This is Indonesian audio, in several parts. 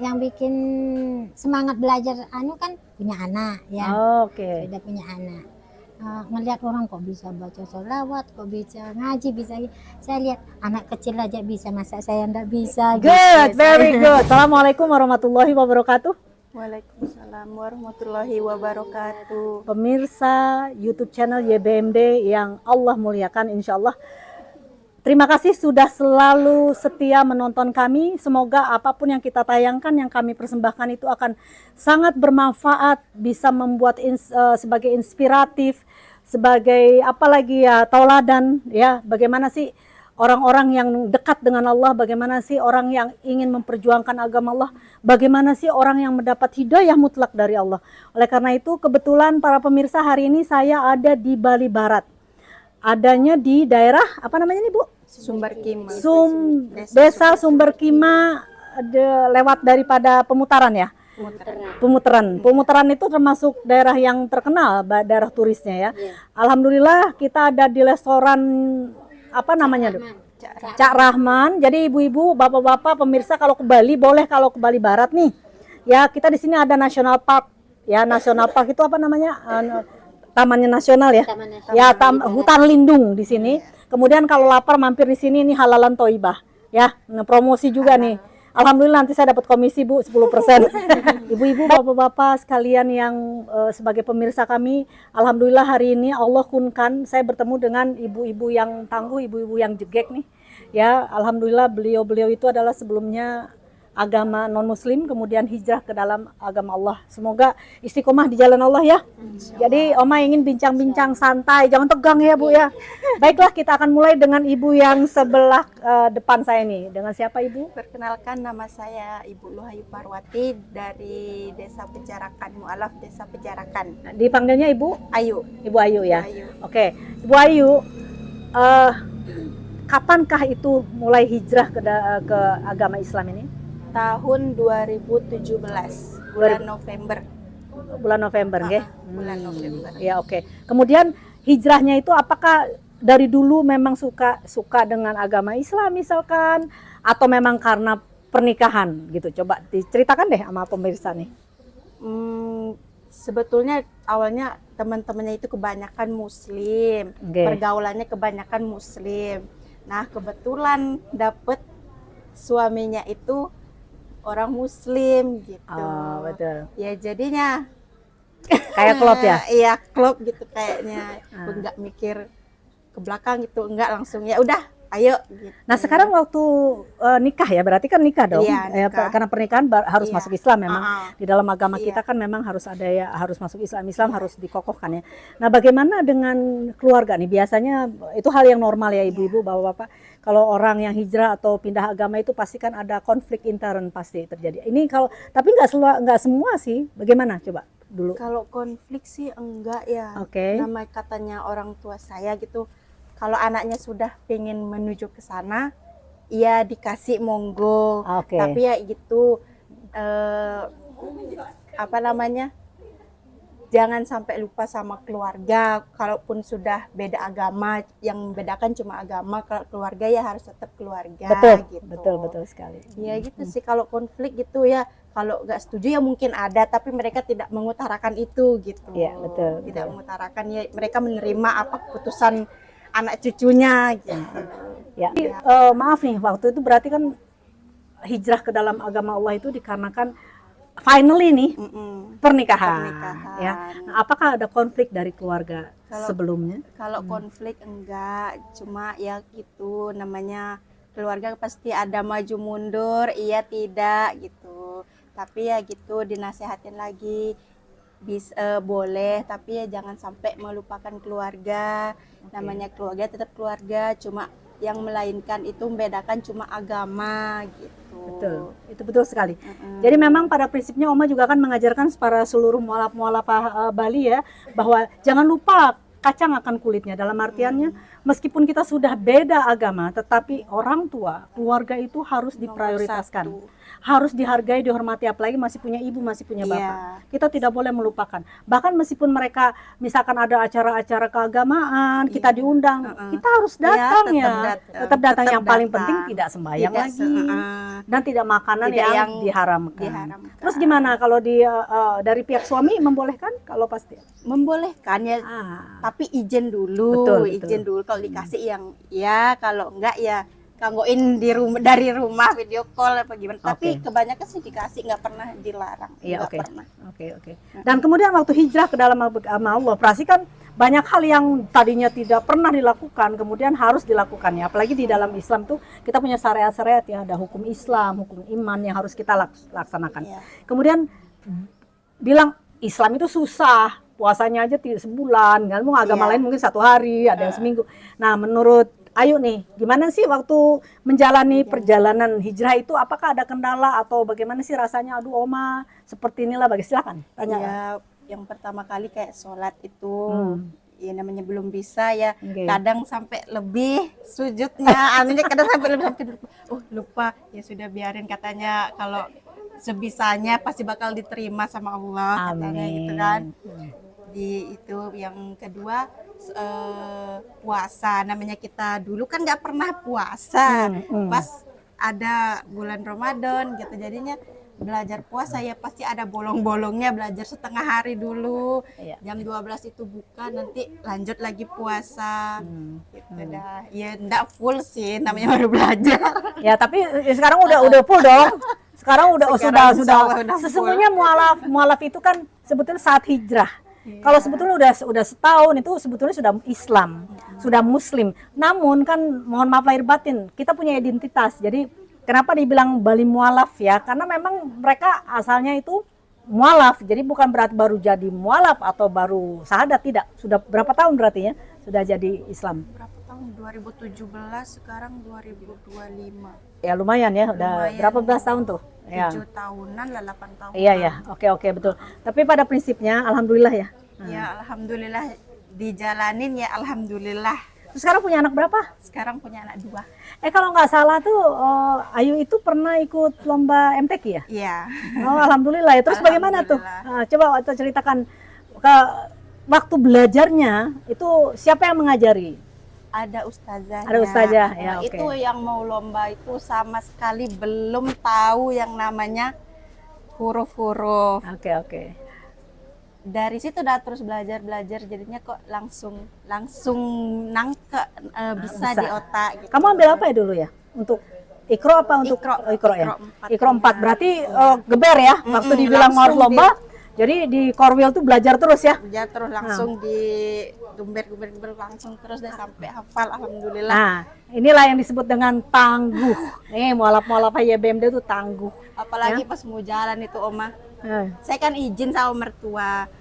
yang bikin semangat belajar kan punya anak ya. Oke. Sudah punya anak. Ngelihat orang kok bisa baca sholawat, kok bisa ngaji, bisa. Saya lihat anak kecil aja bisa, masa saya enggak bisa. Good, very good. Assalamualaikum warahmatullahi wabarakatuh. Waalaikumsalam warahmatullahi wabarakatuh. Pemirsa YouTube channel YBMD yang Allah muliakan, insya Allah. Terima kasih sudah selalu setia menonton kami. Semoga apapun yang kita tayangkan, yang kami persembahkan itu akan sangat bermanfaat, bisa membuat sebagai inspiratif, sebagai apalagi ya tauladan ya. Bagaimana sih orang-orang yang dekat dengan Allah, bagaimana sih orang yang ingin memperjuangkan agama Allah, bagaimana sih orang yang mendapat hidayah mutlak dari Allah. Oleh karena itu kebetulan para pemirsa, hari ini saya ada di Bali Barat. Adanya di daerah apa namanya nih Bu? Sumberkima. Desa Sumberkima, lewat daripada Pemutaran ya? Pemutaran itu termasuk daerah yang terkenal, daerah turisnya ya. Alhamdulillah kita ada di restoran apa namanya? Cak Rahman. Jadi ibu-ibu, bapak-bapak, pemirsa kalau ke Bali, boleh kalau ke Bali Barat nih. Ya, kita di sini ada National Park. Ya, National Park itu apa namanya? Tamannya nasional ya. Hutan lindung di sini. Kemudian kalau lapar mampir di sini, ini halalan Toibah ya. Promosi juga nih. Alhamdulillah nanti saya dapat komisi Bu 10%. Ibu-ibu, bapak-bapak sekalian yang sebagai pemirsa kami, alhamdulillah hari ini Allah kunkan saya bertemu dengan ibu-ibu yang tangguh, ibu-ibu yang jegek nih. Ya, alhamdulillah beliau-beliau itu adalah sebelumnya agama non-muslim, kemudian hijrah ke dalam agama Allah. Semoga istiqomah di jalan Allah ya. Jadi Oma ingin bincang-bincang santai, jangan tegang ya Bu ya. Baiklah, kita akan mulai dengan ibu yang sebelah depan saya nih. Dengan siapa Ibu? Perkenalkan, nama saya Ibu Luhayu Parwati dari Desa Pejarakan, Mu'alaf Desa Pejarakan. Dipanggilnya Ibu? Ayu. Ibu Ayu ya. Ayu. Oke, Ibu Ayu, kapankah itu mulai hijrah ke agama Islam ini? Tahun 2017, bulan November. Bulan November, nggih? Bulan November. Ya, oke. Kemudian hijrahnya itu apakah dari dulu memang suka dengan agama Islam misalkan, atau memang karena pernikahan gitu? Coba diceritakan deh sama pemirsa nih. Sebetulnya awalnya teman-temannya itu kebanyakan Muslim, pergaulannya kebanyakan Muslim. Nah, kebetulan dapet suaminya itu orang Muslim gitu. Oh, betul. Ya jadinya kayak klop ya? Iya, klop gitu kayaknya. Enggak mikir ke belakang gitu, enggak, langsung ya udah, ayo gitu. Nah, sekarang waktu nikah ya, berarti kan nikah dong. Iya, nikah. Karena pernikahan harus masuk Islam memang. Di dalam agama kita kan memang harus ada ya, harus masuk Islam. Islam harus dikokohkan ya. Nah, bagaimana dengan keluarga nih? Biasanya itu hal yang normal ya ibu-ibu, bapak-bapak. Kalau orang yang hijrah atau pindah agama itu pasti kan ada konflik intern pasti terjadi. Ini kalau tapi nggak semua sih. Bagaimana coba dulu? Kalau konflik sih enggak ya. Oke. Nama katanya orang tua saya gitu. Kalau anaknya sudah pengen menuju ke sana, ya dikasih monggo. Oke. Tapi ya gitu apa namanya? Jangan sampai lupa sama keluarga. Kalaupun sudah beda agama, yang membedakan cuma agama, keluarga ya harus tetap keluarga. Betul, gitu. betul sekali. Ya gitu sih, kalau konflik gitu ya, kalau nggak setuju ya mungkin ada, tapi mereka tidak mengutarakan itu gitu. Iya, betul. Tidak mengutarakan, ya mereka menerima apa keputusan anak cucunya gitu. Ya. Maaf nih, waktu itu berarti kan hijrah ke dalam agama Allah itu dikarenakan finally nih pernikahan. Ya. Nah, apakah ada konflik dari keluarga sebelumnya? Kalau konflik enggak, cuma ya gitu, namanya keluarga pasti ada maju mundur, iya tidak gitu. Tapi ya gitu, dinasehatin lagi, boleh, tapi ya jangan sampai melupakan keluarga. Namanya keluarga tetap keluarga, cuma yang melainkan itu membedakan cuma agama gitu. Betul, itu betul sekali. Jadi memang pada prinsipnya Oma juga kan mengajarkan para seluruh mualaf Bali ya, bahwa jangan lupa kacang akan kulitnya. Dalam artiannya meskipun kita sudah beda agama, tetapi orang tua, keluarga itu harus diprioritaskan. Nomor satu. Harus dihargai, dihormati, apalagi masih punya ibu, masih punya bapak. Iya. Kita tidak boleh melupakan. Bahkan meskipun mereka misalkan ada acara-acara keagamaan, kita diundang, kita harus datang ya. Tetap datang. Yang paling penting tidak sembahyang Tidak lagi. Dan tidak makanan Tidak yang, yang diharamkan. diharamkan. Terus gimana kalau dari pihak suami membolehkan? Kalau pasti. Membolehkan ya, tapi izin dulu, Betul, izin dulu. Kalau dikasih yang ya, kalau enggak ya gangguin di rumah, dari rumah video call apa gimana. Tapi kebanyakan sih dikasih, nggak pernah dilarang. Iya, Nggak oke. pernah. Oke. Dan kemudian waktu hijrah ke dalam agama Allah, berarti kan banyak hal yang tadinya tidak pernah dilakukan, kemudian harus dilakukannya. Apalagi di dalam Islam tuh kita punya syariat-syariat ya, ada hukum Islam, hukum iman yang harus kita laksanakan. Iya. Kemudian bilang Islam itu susah, puasanya aja sebulan, kan mau agama lain mungkin 1 hari, ada yang seminggu. Nah, menurut Ayu nih, gimana sih waktu menjalani perjalanan hijrah itu? Apakah ada kendala atau bagaimana sih rasanya? Aduh, Oma, seperti inilah. Silakan tanya. Ya, yang pertama kali kayak sholat itu, ya namanya belum bisa ya. Kadang sampai lebih sujudnya, aminnya kadang sampai lupa. Ya sudah biarin, katanya kalau sebisanya pasti bakal diterima sama Allah, katanya gitu kan. Di itu yang kedua, puasa, namanya kita dulu kan nggak pernah puasa. Pas ada bulan Ramadan gitu, jadinya belajar puasa ya pasti ada bolong-bolongnya, belajar setengah hari dulu. Jam 12 itu buka, nanti lanjut lagi puasa. Gitu dah. Ya enggak full sih, namanya baru belajar. Ya, tapi sekarang udah full dong. Sekarang sudah sesungguhnya mualaf itu kan sebetulnya saat hijrah. Kalau sebetulnya udah setahun itu sebetulnya sudah Islam, sudah Muslim. Namun kan mohon maaf lahir batin, kita punya identitas. Jadi kenapa dibilang Bali mualaf ya? Karena memang mereka asalnya itu mualaf. Jadi bukan berarti baru jadi mualaf atau baru syahadat, tidak. Sudah berapa tahun berarti ya sudah jadi Islam? Berapa tahun? 2017, sekarang 2025. Ya lumayan ya, udah berapa belas tahun tuh? 7 tahunan lah, 8 tahun. Iya, oke betul. Tapi pada prinsipnya alhamdulillah ya. Ya alhamdulillah dijalanin ya, alhamdulillah. Terus sekarang punya anak berapa? Sekarang punya anak 2. Kalau nggak salah tuh Ayu itu pernah ikut lomba MTQ ya? Iya. Oh alhamdulillah ya. Terus bagaimana tuh? Coba ceritakan ke waktu belajarnya itu siapa yang mengajari? Ada ustazahnya. Ada ustazah ya. Itu yang mau lomba itu sama sekali belum tahu yang namanya huruf-huruf. Oke. Dari situ udah terus belajar jadinya kok langsung nangkep, bisa di otak gitu. Kamu ambil apa ya dulu ya? Untuk Ikro apa untuk Ikro ya? Ikro 4 berarti geber ya waktu dibilang harus lomba. Jadi di Korwil tuh belajar terus ya? Belajar terus langsung di gember langsung terus deh sampai hafal, alhamdulillah. Nah, inilah yang disebut dengan tangguh. Nih, mualaf-mualaf YBMD itu tangguh. Apalagi pas mau jalan itu Oma. Saya kan izin sama mertua.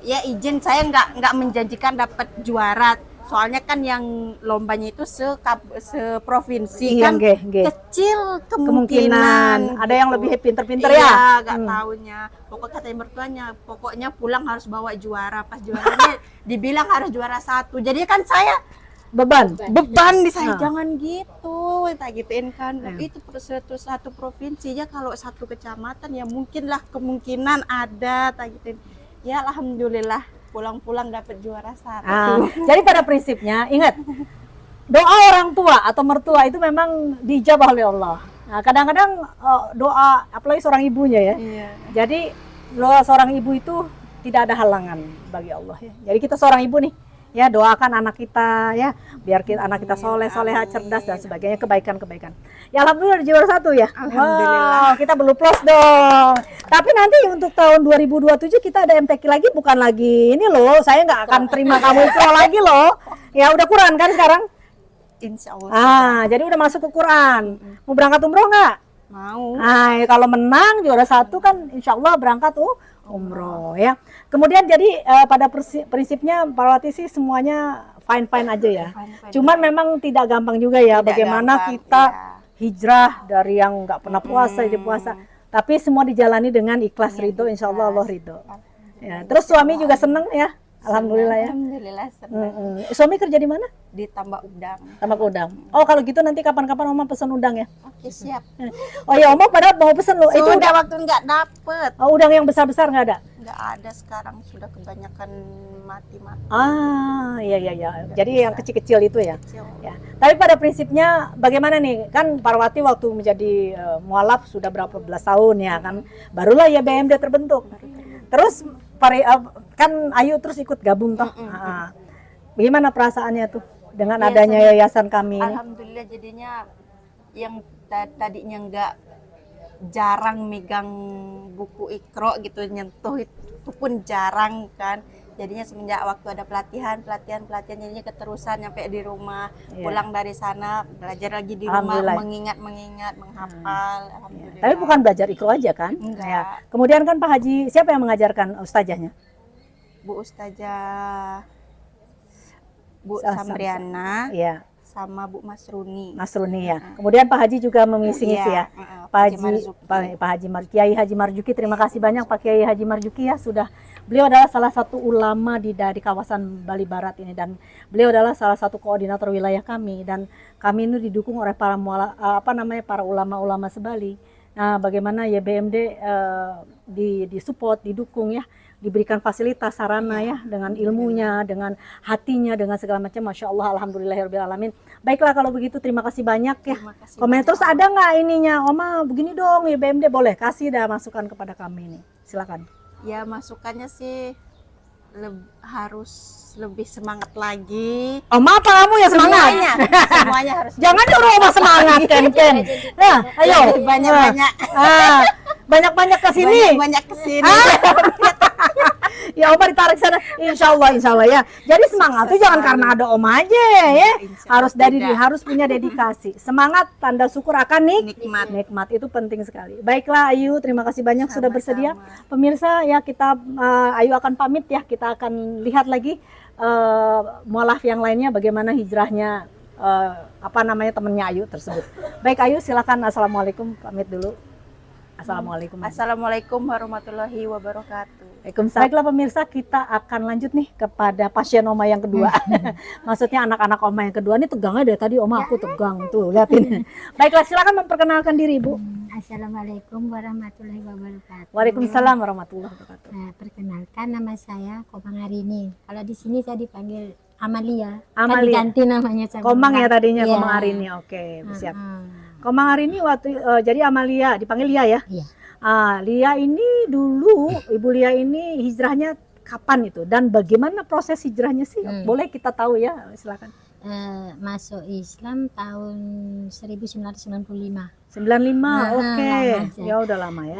Ya izin, saya nggak menjanjikan dapat juara. Soalnya kan yang lombanya itu seprovinsi kan kecil kemungkinan. Ada yang lebih pinter-pinter ya. Iya, nggak taunya. Pokoknya katanya mertuanya, pokoknya pulang harus bawa juara. Pas juaranya dibilang harus juara 1. Jadi kan saya beban di saya, jangan gitu, tak gituin kan. Itu satu provinsi ya, kalau satu kecamatan ya mungkinlah kemungkinan ada, tak gituin. Ya alhamdulillah pulang-pulang dapat juara 1. Jadi pada prinsipnya ingat, doa orang tua atau mertua itu memang dijabah oleh Allah. Nah, kadang-kadang doa apalagi seorang ibunya ya. Iya. Jadi doa seorang ibu itu tidak ada halangan bagi Allah ya. Jadi kita seorang ibu nih, ya doakan anak kita ya, biar anak kita soleha, cerdas dan sebagainya, kebaikan. Ya alhamdulillah juara 1 ya. Alhamdulillah. Wow, kita belum plus dong. Tapi nanti untuk tahun 2027 kita ada MTQ lagi, bukan lagi ini loh. Saya nggak akan terima kamu ikro lagi loh. Ya udah Quran kan sekarang? Insya Allah. Jadi udah masuk ke Quran. Mau berangkat umroh nggak? Mau. Kalau menang juara 1 kan insya Allah berangkat umroh ya. Kemudian jadi pada prinsipnya Parwati sih semuanya fine aja ya. Cuman memang tidak gampang juga ya, bagaimana kita hijrah dari yang nggak pernah puasa jadi puasa. Tapi semua dijalani dengan ikhlas, ridho, insya Allah Allah ridho. Ya, terus suami juga seneng ya. Alhamdulillah ya. Alhamdulillah senang. Suami kerja di mana? Di Tambak Udang. Tambak udang. Oh kalau gitu nanti kapan-kapan Oma pesan udang ya. Oke, siap. Oh ya Oma pada mau pesan loh. Itu Sudah waktu nggak dapet. udang yang besar-besar nggak ada? Nggak ada sekarang, sudah kebanyakan mati-mati. Ah iya iya iya. Jadi yang kecil-kecil itu ya. Kecil. Ya. Tapi pada prinsipnya bagaimana nih? Kan Parwati waktu menjadi mualaf sudah berapa belas tahun ya kan. Barulah ya BMD terbentuk. Terus kan Ayu terus ikut gabung toh. Gimana perasaannya tuh dengan Ya, adanya yayasan kami ini? Alhamdulillah jadinya yang tadinya nggak jarang megang buku Iqra gitu, nyentuh itu pun jarang kan. Jadinya semenjak waktu ada pelatihan jadinya keterusan nyampe di rumah, Iya. pulang dari sana belajar lagi di rumah, Alhamdulillah. mengingat, menghafal. Alhamdulillah. Tapi bukan belajar Iqra aja kan? Enggak. Ya. Kemudian kan Pak Haji, siapa yang mengajarkan ustazahnya? Bu Ustazah Bu Sa- sa- Sambriana Iya, sama Bu Masruni. Mas Runi ya. Kemudian Pak Haji juga mengisi-ngisi ya. Pak Haji, Marzuki. Pak Haji Kiai Haji Marzuki, terima kasih banyak Pak Kiai Haji Marzuki ya sudah. Beliau adalah salah satu ulama dari kawasan Bali Barat ini dan beliau adalah salah satu koordinator wilayah kami dan kami ini didukung oleh para para ulama-ulama sebali. Nah, bagaimana ya BMD disupport, didukung ya, diberikan fasilitas sarana ya dengan ilmunya, dengan hatinya, dengan segala macam. Masya Allah, alhamdulillahirabbil alamin. Baiklah kalau begitu terima kasih banyak ya. Terima kasih Komen banyak. terus ada nggak ininya, Oma begini dong ya BMD boleh kasih dah masukan kepada kami ini. Silakan. Ya masukannya sih harus lebih semangat lagi. Oma apa kamu ya semangat? Semuanya harus Jangan nyuruh Oma semangat Ken. Nah, ayo banyak-banyak. Banyak-banyak ke sini. Banyak kesini. Ya Oma ditarik sana. Insya Allah ya. Jadi semangat tuh jangan karena ada Oma aja ya. Insya Harus Allah dari tidak. harus punya dedikasi. Semangat tanda syukur akan Nikmat. Nikmat itu penting sekali. Baiklah Ayu, terima kasih banyak sudah Sama-sama. bersedia. Pemirsa ya kita Ayu akan pamit ya. Kita akan lihat lagi mualaf yang lainnya bagaimana hijrahnya temannya Ayu tersebut. Baik Ayu silakan. Assalamualaikum, pamit dulu. Assalamualaikum. Assalamualaikum warahmatullahi wabarakatuh. Waalaikumsalam. Baiklah pemirsa, kita akan lanjut nih kepada pasien Oma yang kedua. Maksudnya anak-anak Oma yang kedua ini tegangnya dari tadi Oma aku tegang tuh liatin. Baiklah silakan memperkenalkan diri Ibu. Assalamualaikum warahmatullahi wabarakatuh. Waalaikumsalam warahmatullahi wabarakatuh. Perkenalkan nama saya Komang Arini. Kalau di sini saya dipanggil Amalia. Amalia. Kan diganti namanya sama Komang ya tadinya Iya. Komang Arini. Oke, siap. Heeh. Komang Arini waktu jadi Amalia dipanggil Lia ya. Iya. Lia ini dulu Ibu Lia ini hijrahnya kapan itu dan bagaimana proses hijrahnya sih? Boleh kita tahu ya, silakan. Masuk Islam tahun 1995. 95. Oke. lama sih. Ya udah lama ya.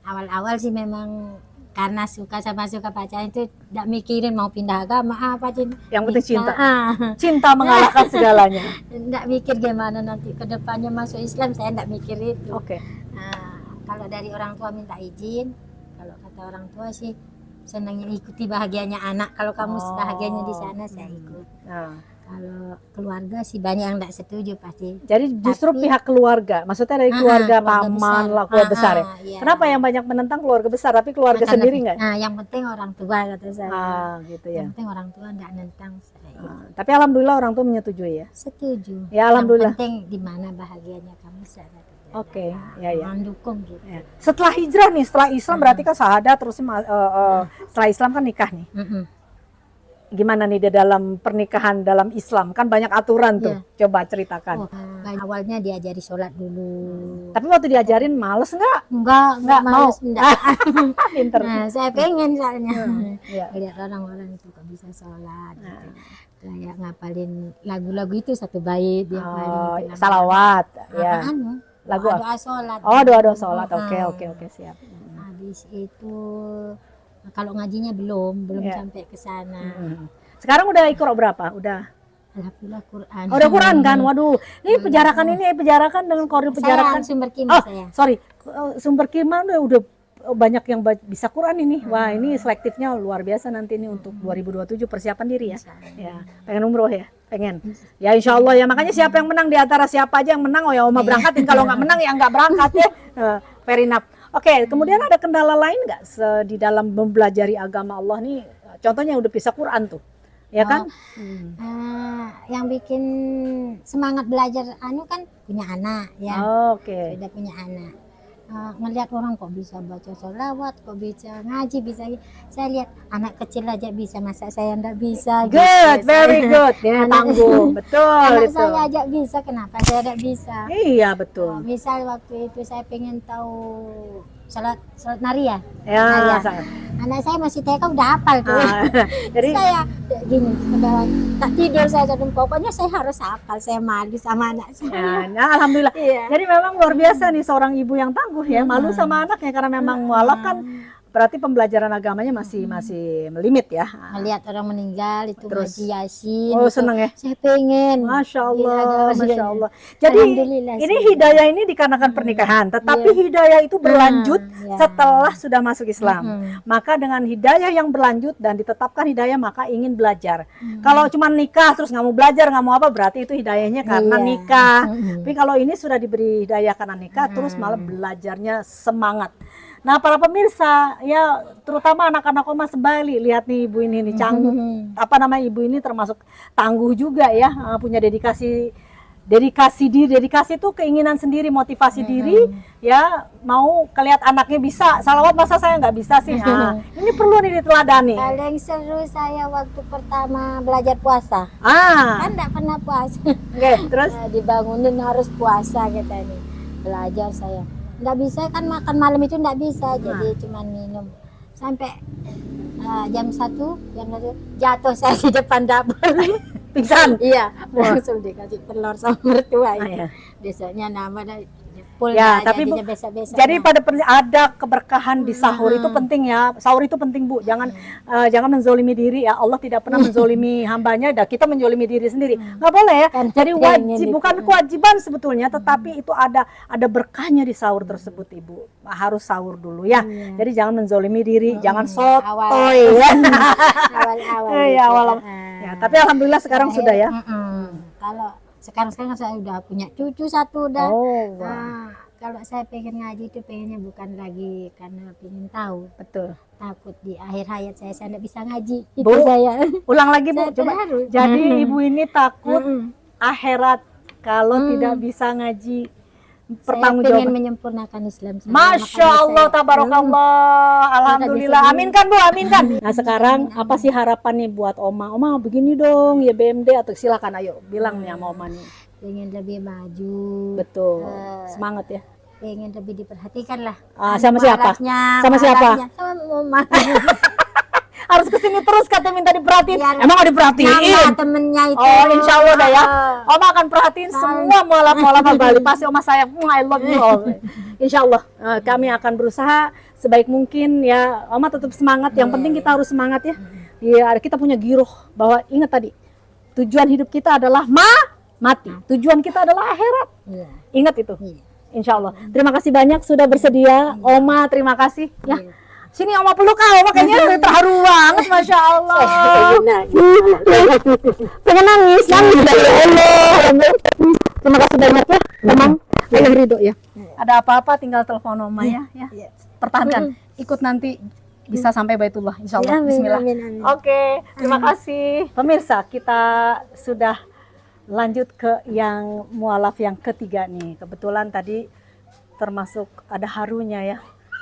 Awal-awal sih memang karena suka pacaran itu tidak mikirin mau pindah agama apa aja. Yang penting cinta. Ah. Cinta mengalahkan segalanya. Nggak mikir gimana nanti ke depannya masuk Islam, saya nggak mikir itu. Oke. Nah, kalau dari orang tua minta izin, kalau kata orang tua sih senangnya ikuti bahagianya anak. Kalau kamu bahagianya di sana saya ikut. Nah, Kalau keluarga sih banyak yang nggak setuju pasti. jadi justru Tapi- pihak keluarga, maksudnya dari keluarga keluarga paman besar. lah, keluarga besar ya. Iya. Kenapa yang banyak menentang keluarga besar, tapi keluarga Karena- sendiri nggak? Nah, yang penting orang tua kata saya. Gitu ya. Yang penting orang tua nggak nentang saya. Tapi alhamdulillah orang tua menyetujui ya. Setuju. Ya, alhamdulillah. Yang penting di mana bahagianya kamu saya. Oke, ya. Mendukung gitu. Ya. Setelah hijrah nih, setelah Islam berarti kan syahadat terus setelah Islam kan nikah nih. Gimana nih di dalam pernikahan dalam Islam kan banyak aturan tuh. Coba ceritakan. Awalnya diajari sholat dulu. Tapi waktu diajarin males nggak? Enggak mau. males, enggak. Pinter. Nah, saya pengen soalnya Iya. lihat orang-orang itu kok bisa sholat gitu. Kayak ngapalin lagu-lagu itu satu bait dia paling Salawat, ya. Lagu doa sholat. Oh, doa sholat. Oke, siap. Habis itu kalau ngajinya belum Iya. sampai ke sana. Sekarang udah Iqra berapa? Udah. Alhamdulillah Quran. Oh, udah Quran kan? Waduh, ini pejarakan dengan koril pejarakan. Saya sumber kimia Oh, saya. sorry. Sumber Kiman udah banyak yang bisa Quran ini. Wah, ini selektifnya luar biasa nanti ini untuk 2027 persiapan diri ya. Ya, pengen umroh ya? Pengen. Ya insya Allah ya. Makanya siapa yang menang di antara siapa aja yang menang, oh ya Oma berangkatin. Kalau nggak menang ya nggak berangkat ya. Fair enough. Oke, kemudian ada kendala lain nggak di dalam mempelajari agama Allah nih? contohnya yang udah bisa Quran tuh, ya kan? Yang bikin semangat belajar kan punya anak ya. Oke. Sudah punya anak. Ngelihat orang kok bisa baca sholawat, kok bisa ngaji, bisa. Saya lihat anak kecil aja bisa, masa saya enggak bisa. Good, very good. Ya, tangguh, betul Anak itu. saya aja bisa, kenapa saya enggak bisa? Iya betul. Misal waktu itu saya pengen tahu salat nari ya. Ya, Anak saya masih TK udah hafal tuh. jadi Saya gini, udah tak tidur saya jadul, pokoknya saya harus hafal. Saya malu sama anak saya. nah, alhamdulillah. Iya. Jadi memang luar biasa nih seorang ibu yang tangguh ya, malu sama anaknya karena memang mualaf kan berarti pembelajaran agamanya masih limit ya. Melihat orang meninggal itu Terus. ngaji Yasin. Oh, itu seneng ya. Saya pengen. Masya Allah, Iya, Masya Allah. Jadi Alhamdulillah ini sih. hidayah ini dikarenakan pernikahan, tetapi hidayah itu berlanjut Iya. setelah sudah masuk Islam. Maka dengan hidayah yang berlanjut dan ditetapkan hidayah, maka ingin belajar. Kalau cuma nikah terus nggak mau belajar, nggak mau apa, berarti itu hidayahnya karena Iya. nikah. Tapi kalau ini sudah diberi hidayah karena nikah, terus malah belajarnya semangat. Nah, para pemirsa ya, terutama anak-anak Oma Sebali, lihat nih ibu ini nih canggung. Apa namanya, ibu ini termasuk tangguh juga ya, punya dedikasi diri. Dedikasi itu keinginan sendiri, motivasi diri ya, mau kelihat anaknya bisa salawat, masa saya nggak bisa sih. Nah, ini perlu nih diteladani. Paling seru saya waktu pertama belajar puasa. Ah, Kan enggak pernah puasa. oke, terus Dibangunin harus puasa katanya. Belajar saya. Enggak bisa kan, makan malam itu enggak bisa, jadi cuman minum. Sampai jam 1 jatuh saya di depan dapur. pingsan. Iya, langsung dikasih telur sama mertua itu. Iya. Besoknya nama full Ya, dah, tapi Bu, jadinya besok-besok. jadi pada ada keberkahan di sahur itu penting ya. Sahur itu penting Bu. Jangan menzolimi diri ya. Allah tidak pernah menzolimi hambanya. Dan kita menzolimi diri sendiri. Nggak boleh ya. Kan Jadi pengen wajib, itu. bukan kewajiban sebetulnya, tetapi itu ada berkahnya di sahur tersebut Ibu. Harus sahur dulu ya. Jadi jangan menzolimi diri, jangan sotoy ya. Awal-awal. Ya, gitu. awal. Ya, tapi alhamdulillah sekarang sudah ya. Kalau sekarang saya udah punya cucu satu udah. Oh, Nah, kalau saya pengen ngaji itu pengennya bukan lagi karena pengen tahu, betul. takut di akhir hayat saya tidak bisa ngaji. Itu Bu, saya. Ulang lagi Bu, Saya coba. terharu. Jadi ibu ini takut akhirat kalau tidak bisa ngaji, Saya pengen pertanggungjawaban. menyempurnakan Islam saya. Masya Makanya Allah, saya- tabarakallah, alhamdulillah, bisa aminkan Bu, aminkan. Nah sekarang apa sih harapan nih buat Oma? Oma begini dong, ya BMD atau silakan, ayo bilang nih sama Oma nih. pengen lebih maju, Betul, Eh, semangat ya. pengen lebih diperhatikan lah. Sama siapa? Sama siapa? Sama mama. Harus kesini terus katanya minta diperhatiin. Iya, Emang nggak diperhatiin? Nama temennya itu. Oh, insya Allah dah ya. Oma akan perhatiin semua mualaf-mualaf Bali. Pasti Oma sayang. I love you all. Insya Allah kami akan berusaha sebaik mungkin ya. Oma tetap semangat. Yang penting kita harus semangat ya. Ya, kita punya giroh bahwa ingat tadi, tujuan hidup kita adalah mati. Tujuan kita adalah akhirat. Iya. Ingat itu. Iya. Insya Allah. Terima kasih banyak sudah bersedia. Oma, terima kasih ya. Sini Oma peluk Oma, kayaknya terharu banget, Masya Allah. Pengen nangis ya Allah. Terima kasih banyak ya, Mamang. Allah ridho ya. Ada apa-apa tinggal telepon Oma ya. Pertahankan. Ikut nanti bisa sampai Baitullah, Insya Allah. Amin, Bismillah. amin, amin. Oke, terima kasih. Pemirsa, kita sudah lanjut ke yang mualaf yang ketiga nih. Kebetulan tadi termasuk ada harunya ya.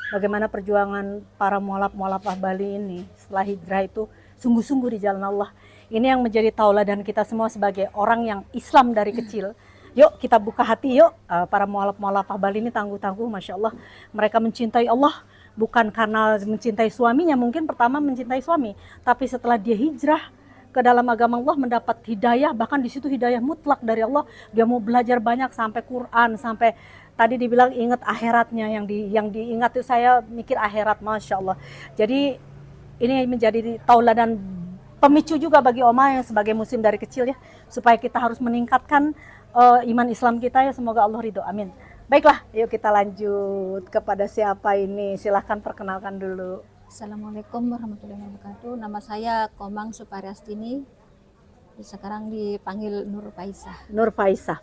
Bagaimana perjuangan para mualaf-mualaf Bali ini setelah hijrah itu sungguh-sungguh di jalan Allah. Ini yang menjadi tauladan kita semua sebagai orang yang Islam dari kecil. Yuk kita buka hati yuk, para mualaf-mualaf Bali ini tangguh-tangguh, Masya Allah. Mereka mencintai Allah bukan karena mencintai suaminya, mungkin pertama mencintai suami, tapi setelah dia hijrah ke dalam agama Allah mendapat hidayah, bahkan di situ hidayah mutlak dari Allah. Dia mau belajar banyak sampai Quran, sampai tadi dibilang ingat akhiratnya, yang diingat itu saya mikir akhirat, Masya Allah. Jadi ini menjadi tauladan pemicu juga bagi Oma yang sebagai muslim dari kecil ya, supaya kita harus meningkatkan iman Islam kita ya, semoga Allah ridho, amin. Baiklah, yuk kita lanjut kepada siapa ini, silahkan perkenalkan dulu. Assalamualaikum warahmatullahi wabarakatuh. Nama saya Komang Suparyastini. Sekarang dipanggil Nur Faisah. Nur Faisah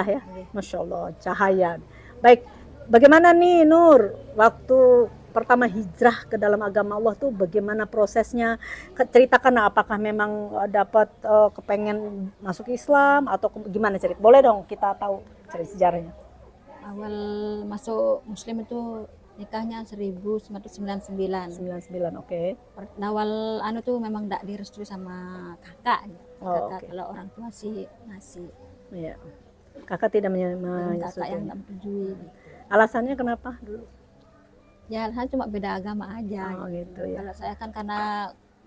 ya, Masya Allah, cahaya. Baik, bagaimana nih Nur, waktu pertama hijrah ke dalam agama Allah tuh bagaimana prosesnya? Ceritakan apakah memang dapat kepengen masuk Islam atau gimana cerita? Boleh dong kita tahu cerita sejarahnya. Awal masuk Muslim itu nikahnya 1999. 99, oke. Awal anu tuh memang tidak direstui sama kakak. Oh, Kakak oke. kalau orang tua sih ngasih. Iya. Kakak tidak Kakak yang menyetujui. nggak menyetujui. Alasannya kenapa dulu? Ya saya cuma beda agama aja. Oh, gitu ya. Kalau saya kan karena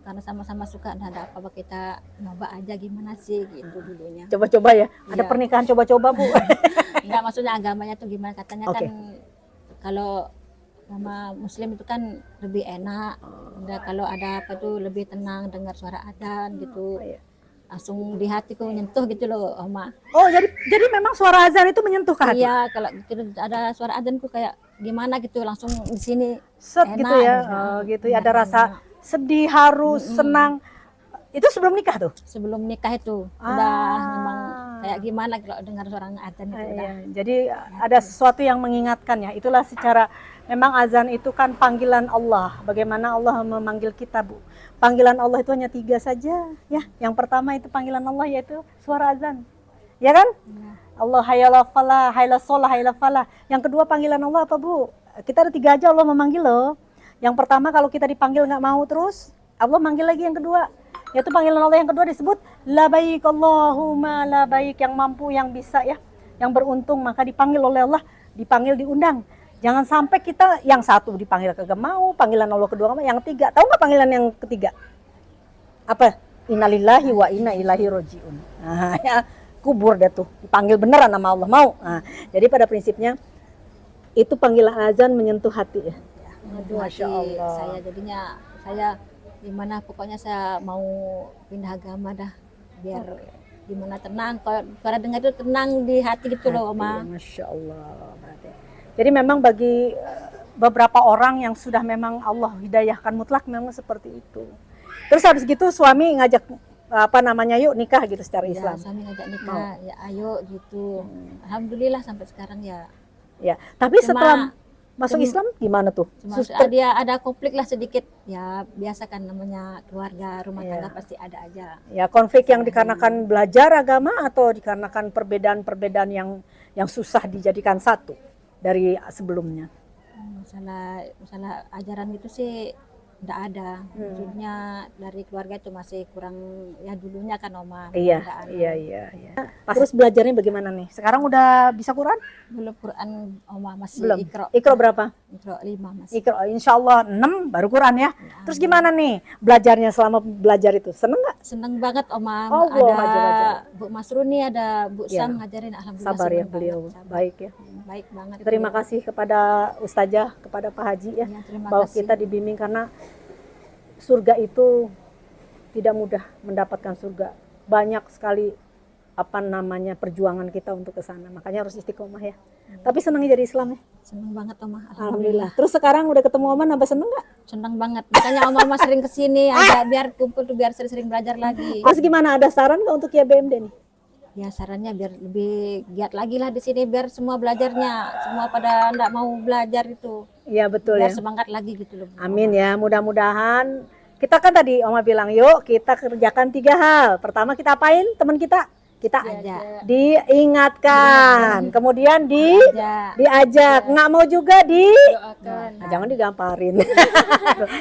sama-sama suka, nah ada apa-apa kita nyoba aja gimana sih gitu dulunya. Coba-coba ya. Ada Iya. pernikahan coba-coba, Bu. Enggak, maksudnya agamanya tuh gimana, katanya Oke. kan kalau agama Muslim itu kan lebih enak. Udah kalau ada apa tuh lebih tenang dengar suara adzan gitu. Iya. Langsung di hatiku menyentuh gitu loh, Oma. Oh, jadi memang suara azan itu menyentuh ke hati. Iya, kalau gitu ada suara adzan tuh kayak gimana gitu, langsung di sini Set enak gitu ya. gitu. Oh, gitu ya. Ada Enak, rasa enak. sedih, haru, senang. Itu sebelum nikah tuh. Sebelum nikah itu udah Ah. memang kayak gimana kalau dengar suara adzan itu udah. Iya, jadi ada sesuatu yang mengingatkan ya. Itulah secara memang azan itu kan panggilan Allah. Bagaimana Allah memanggil kita, Bu. Panggilan Allah itu hanya 3 saja ya. Yang pertama itu panggilan Allah yaitu suara azan. Ya kan? Allah hayala falah, hayala sholah, hayala falah. Yang kedua panggilan Allah apa, Bu? Kita ada 3 aja Allah memanggil loh. Yang pertama kalau kita dipanggil nggak mau terus, Allah manggil lagi yang kedua. Yaitu panggilan Allah yang kedua disebut labaik Allahumma labaik, yang mampu, yang bisa ya, yang beruntung, maka dipanggil oleh Allah, dipanggil, diundang. Jangan sampai kita yang satu dipanggil kagak mau, panggilan Allah kedua nggak mau, yang tiga. Tahu nggak panggilan yang ketiga? Apa? Innalillahi wa inna ilaihi rojiun. Nah, ya, kubur deh tuh, dipanggil beneran sama Allah, mau. Nah, jadi pada prinsipnya itu panggilan azan menyentuh hati ya. Aduh, Masya hati Allah. saya jadinya saya gimana, pokoknya saya mau pindah agama dah biar gimana tenang, kalau suara dengar itu tenang di hati gitu loh, Oma. Masya Allah. Berarti. Jadi memang bagi beberapa orang yang sudah memang Allah hidayahkan mutlak memang seperti itu. Terus habis gitu suami ngajak apa namanya, yuk nikah gitu secara Ya, Islam. suami ngajak nikah, ya ayo gitu. Alhamdulillah sampai sekarang ya. Ya, tapi Cuma- setelah masuk Islam gimana tuh? Cuma Suster- dia ada konflik lah sedikit. Ya biasa kan namanya keluarga, rumah Iya. tangga pasti ada aja. Ya, konflik yang dikarenakan belajar agama atau dikarenakan perbedaan-perbedaan yang susah dijadikan satu dari sebelumnya. Masalah ajaran gitu sih enggak ada. Maksudnya dari keluarga itu masih kurang, ya dulunya kan Oma. Iya, nggak ada. iya. Terus belajarnya bagaimana nih? Sekarang udah bisa Quran? Belum Quran Oma, masih Belum. Iqra. Iqra berapa? Iqra 5 masih. Iqra, insya Allah 6 baru Quran ya. Terus gimana nih belajarnya selama belajar itu? Seneng nggak? Seneng banget Oma. Oh, ada belajar. Bu Masruni, ada Bu Ya. Sam ngajarin, alhamdulillah. Sabar ya seneng beliau, banget, sabar. baik ya. Baik banget. Terima beliau. kasih kepada Ustazah, kepada Pak Haji ya, Ya, terima bahwa kasih. kita dibimbing, karena surga itu tidak mudah mendapatkan surga. Banyak sekali apa namanya perjuangan kita untuk ke sana. Makanya harus istiqomah ya. Tapi senangnya jadi Islam ya. Seneng banget Oma. Alhamdulillah. Terus sekarang udah ketemu Oma, nambah seneng nggak? Seneng banget. Makanya Oma sering kesini aja biar kumpul tuh, biar sering-sering belajar lagi. Terus gimana? Ada saran nggak untuk YBMD nih? Ya sarannya biar lebih giat lagi lah di sini, biar semua belajarnya, semua pada enggak mau belajar itu. Iya betul Biar ya. semangat lagi gitu loh. Amin ya, mudah-mudahan. Kita kan tadi Oma bilang, yuk kita kerjakan 3 hal. Pertama kita apain teman kita? Kita Aja. diingatkan, kemudian Ya. diajak, nggak mau juga Doakan. Nah, jangan digamparin.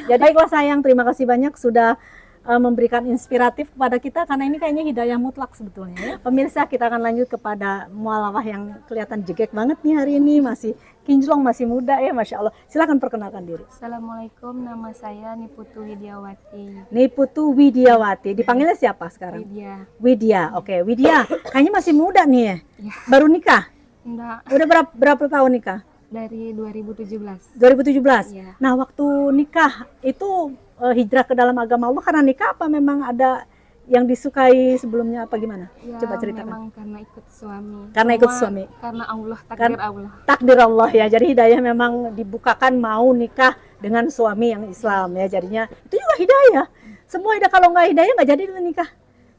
Jadi baiklah sayang, terima kasih banyak sudah memberikan inspiratif kepada kita, karena ini kayaknya hidayah mutlak sebetulnya ya. Pemirsa, kita akan lanjut kepada mualafah yang kelihatan jegek banget nih hari ini, masih kinclong, masih muda ya, Masya Allah. Silakan perkenalkan diri. Assalamualaikum, nama saya Niputu Widiawati. Niputu Widiawati, dipanggilnya siapa sekarang? Widya. Widya, oke. Widya, kayaknya masih muda nih ya. Ya. Baru nikah? Enggak, Udah berapa tahun nikah? dari 2017. 2017. Iya. Nah, waktu nikah itu hijrah ke dalam agama Allah karena nikah, apa memang ada yang disukai sebelumnya, apa gimana? Ya, Coba ceritakan. memang karena ikut suami. Karena ikut Semua suami. Karena Allah, takdir Allah. Takdir Allah ya. Jadi hidayah memang dibukakan mau nikah dengan suami yang Islam ya. Jadinya itu juga hidayah. Semua hidayah, kalau nggak hidayah nggak jadi nikah.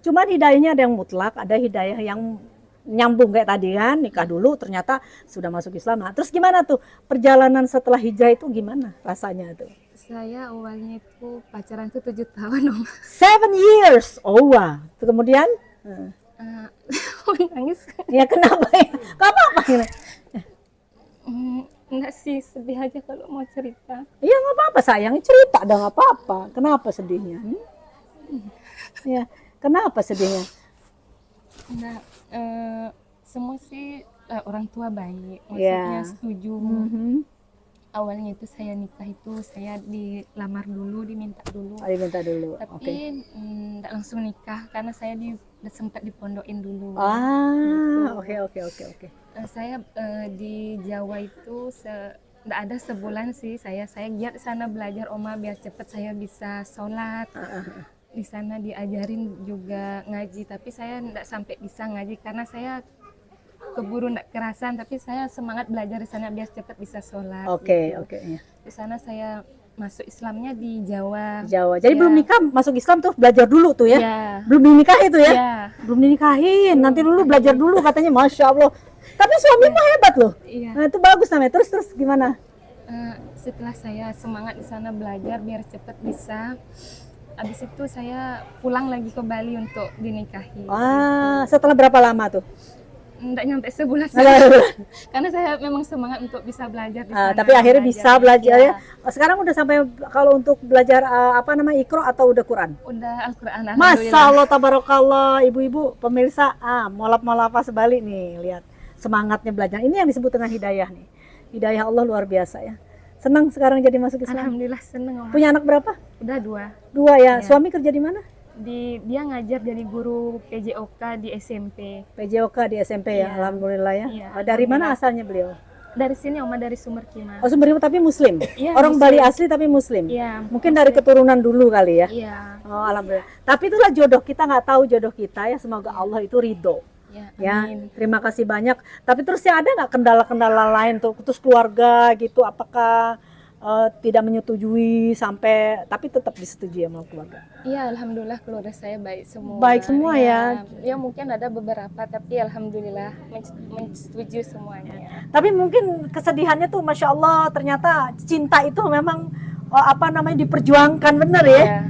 Cuman hidayahnya ada yang mutlak, ada hidayah yang nyambung kayak tadi kan, nikah dulu ternyata sudah masuk Islam. Nah, terus gimana tuh perjalanan setelah hijrah itu gimana rasanya tuh? Saya awalnya itu pacaran tuh 7 tahun Om. 7 years. Oh wah. Terus kemudian Nangis. ya kenapa ya? Gak apa-apa gitu. Enggak sih, sedih aja kalau mau cerita. Iya nggak apa-apa sayang, cerita dah nggak apa-apa. Kenapa sedihnya? Ya, kenapa sedihnya? Nah, semua sih orang tua baik, Ya. maksudnya setuju. Mhm. Awalnya itu saya nikah itu saya dilamar dulu, diminta dulu. Ayo minta dulu. Tapi Oke. enggak langsung nikah karena saya sempat dipondokin dulu. Ah, oke. Saya di Jawa itu enggak ada sebulan sih saya giat sana belajar Oma biar cepat saya bisa sholat. Di sana diajarin juga ngaji, tapi saya enggak sampai bisa ngaji karena saya keburu enggak kerasan, tapi saya semangat belajar di sana biar cepat bisa sholat. Oke. gitu. Di sana saya masuk Islamnya di Jawa. Jawa. Jadi Ya. belum nikah masuk Islam tuh belajar dulu tuh ya? Ya. Belum dinikahi tuh ya? Ya. Belum dinikahin. Nanti dulu belajar dulu katanya, masya Allah. Tapi suami mah hebat loh. Iya. Nah, itu bagus namanya. Terus gimana? Setelah saya semangat di sana belajar biar cepat bisa, habis itu saya pulang lagi ke Bali untuk dinikahi. Wah, setelah berapa lama tuh? Enggak nyampe sebulan sih. Karena saya memang semangat untuk bisa belajar di sana. Tapi akhirnya bisa belajar Iya. ya. Sekarang udah sampai kalau untuk belajar apa namanya Iqra atau udah Quran? Udah Al-Quran, Masya alhamdulillah. Allah, tabarakallah, ibu-ibu pemirsa, molap-molapa sebalik nih, lihat semangatnya belajar. Ini yang disebut dengan hidayah nih. Hidayah Allah luar biasa ya. Senang sekarang jadi masuk Islam. Alhamdulillah seneng Om. Punya anak berapa? Udah 2. 2 ya. Iya. Suami kerja di mana? Dia ngajar jadi guru PJOK di SMP. PJOK di SMP ya. Iya. Alhamdulillah ya. Iya, Dari mana alhamdulillah. asalnya beliau? Dari sini Oma, dari Sumber Kima. Oh, Sumber tapi Muslim. Iya, Orang Muslim. Bali asli tapi Muslim. Iya. Mungkin dari keturunan dulu kali ya. Iya. Oh, alhamdulillah. Tapi itulah jodoh, kita nggak tahu jodoh kita ya. Semoga Allah itu ridho. Ya, Ya, amin. terima kasih banyak. Tapi terus ya ada nggak kendala-kendala lain tuh, terus keluarga gitu? Apakah tidak menyetujui sampai, tapi tetap disetujui sama keluarga? Iya, alhamdulillah keluarga saya baik semua. Baik semua ya. Ya mungkin ada beberapa, tapi alhamdulillah menyetujui semuanya. Tapi mungkin kesedihannya tuh, masya Allah, ternyata cinta itu memang apa namanya diperjuangkan bener ya. Iya.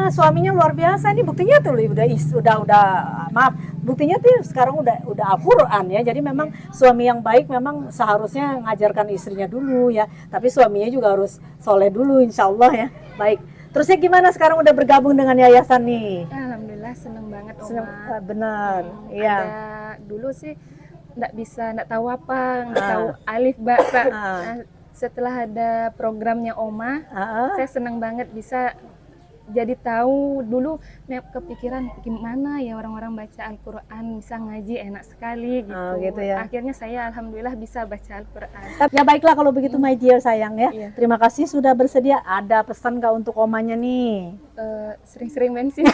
Suaminya luar biasa. Ini buktinya tuh udah maaf. Buktinya tuh sekarang udah Al-Qur'an ya. Jadi memang suami yang baik memang seharusnya ngajarkan istrinya dulu ya. Tapi suaminya juga harus soleh dulu insya Allah ya. Baik. Terusnya gimana sekarang udah bergabung dengan yayasan nih? Alhamdulillah seneng banget Oma. Senang, benar. Iya. Ada dulu sih nggak tahu apa, nggak tahu alif ba ta. Nah, setelah ada programnya Oma, saya senang banget bisa jadi tahu. Dulu kepikiran gimana ya orang-orang baca Al-Quran, bisa ngaji enak sekali gitu. Gitu ya. Akhirnya saya alhamdulillah bisa baca Al-Quran. Ya baiklah kalau begitu my dear sayang ya. Iya. Terima kasih sudah bersedia. Ada pesan nggak untuk omanya nih? Sering-sering bensin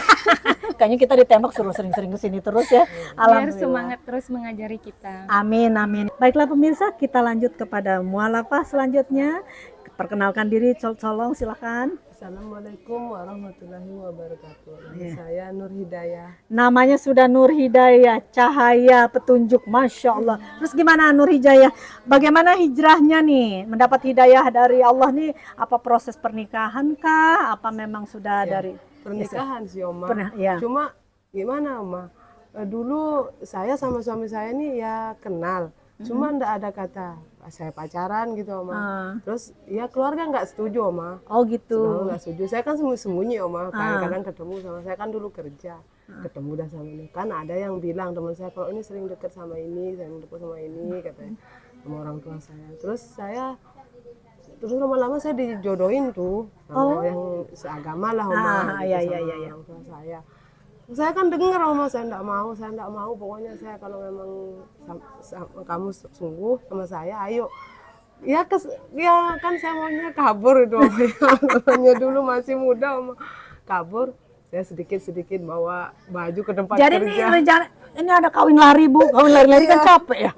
Kayaknya kita ditembak suruh sering-sering kesini terus ya. biar Alhamdulillah. semangat terus mengajari kita. Amin, amin. Baiklah pemirsa, kita lanjut kepada mualafah selanjutnya. Perkenalkan diri, tolong silakan. Assalamualaikum warahmatullahi wabarakatuh. Nama Iya. saya Nur Hidayah. Namanya sudah Nur Hidayah, cahaya petunjuk, masya Allah. Terus gimana Nur Hidayah? Bagaimana hijrahnya nih? Mendapat hidayah dari Allah nih? Apa proses pernikahan kah? Apa memang sudah dari Pernikahan sih Oma. Pernah, ya. Cuma gimana Oma? Dulu saya sama suami saya nih ya kenal. Cuma ndak ada kata saya pacaran gitu Oma. Terus ya keluarga nggak setuju Oma. Oh Selalu gitu. nggak setuju. Saya kan sembunyi Oma. Kadang-kadang ketemu sama saya kan dulu kerja. Ketemu dah sama ini. Kan ada yang bilang teman saya kalau ini sering dekat sama ini, sering dekat sama ini katanya sama orang tua saya. Terus lama-lama saya dijodohin tuh sama yang seagama lah Oma. Iya, sama iya. orang tua saya. Saya kan dengar Oma, saya enggak mau. Pokoknya saya kalau memang kamu sungguh sama saya, ayo. Ya kan saya maunya kabur itu Oma. Namanya dulu masih muda Oma. Kabur. Saya sedikit-sedikit bawa baju ke tempat Jadi kerja. ini ada kawin lari Bu. Kawin lari kan capek ya.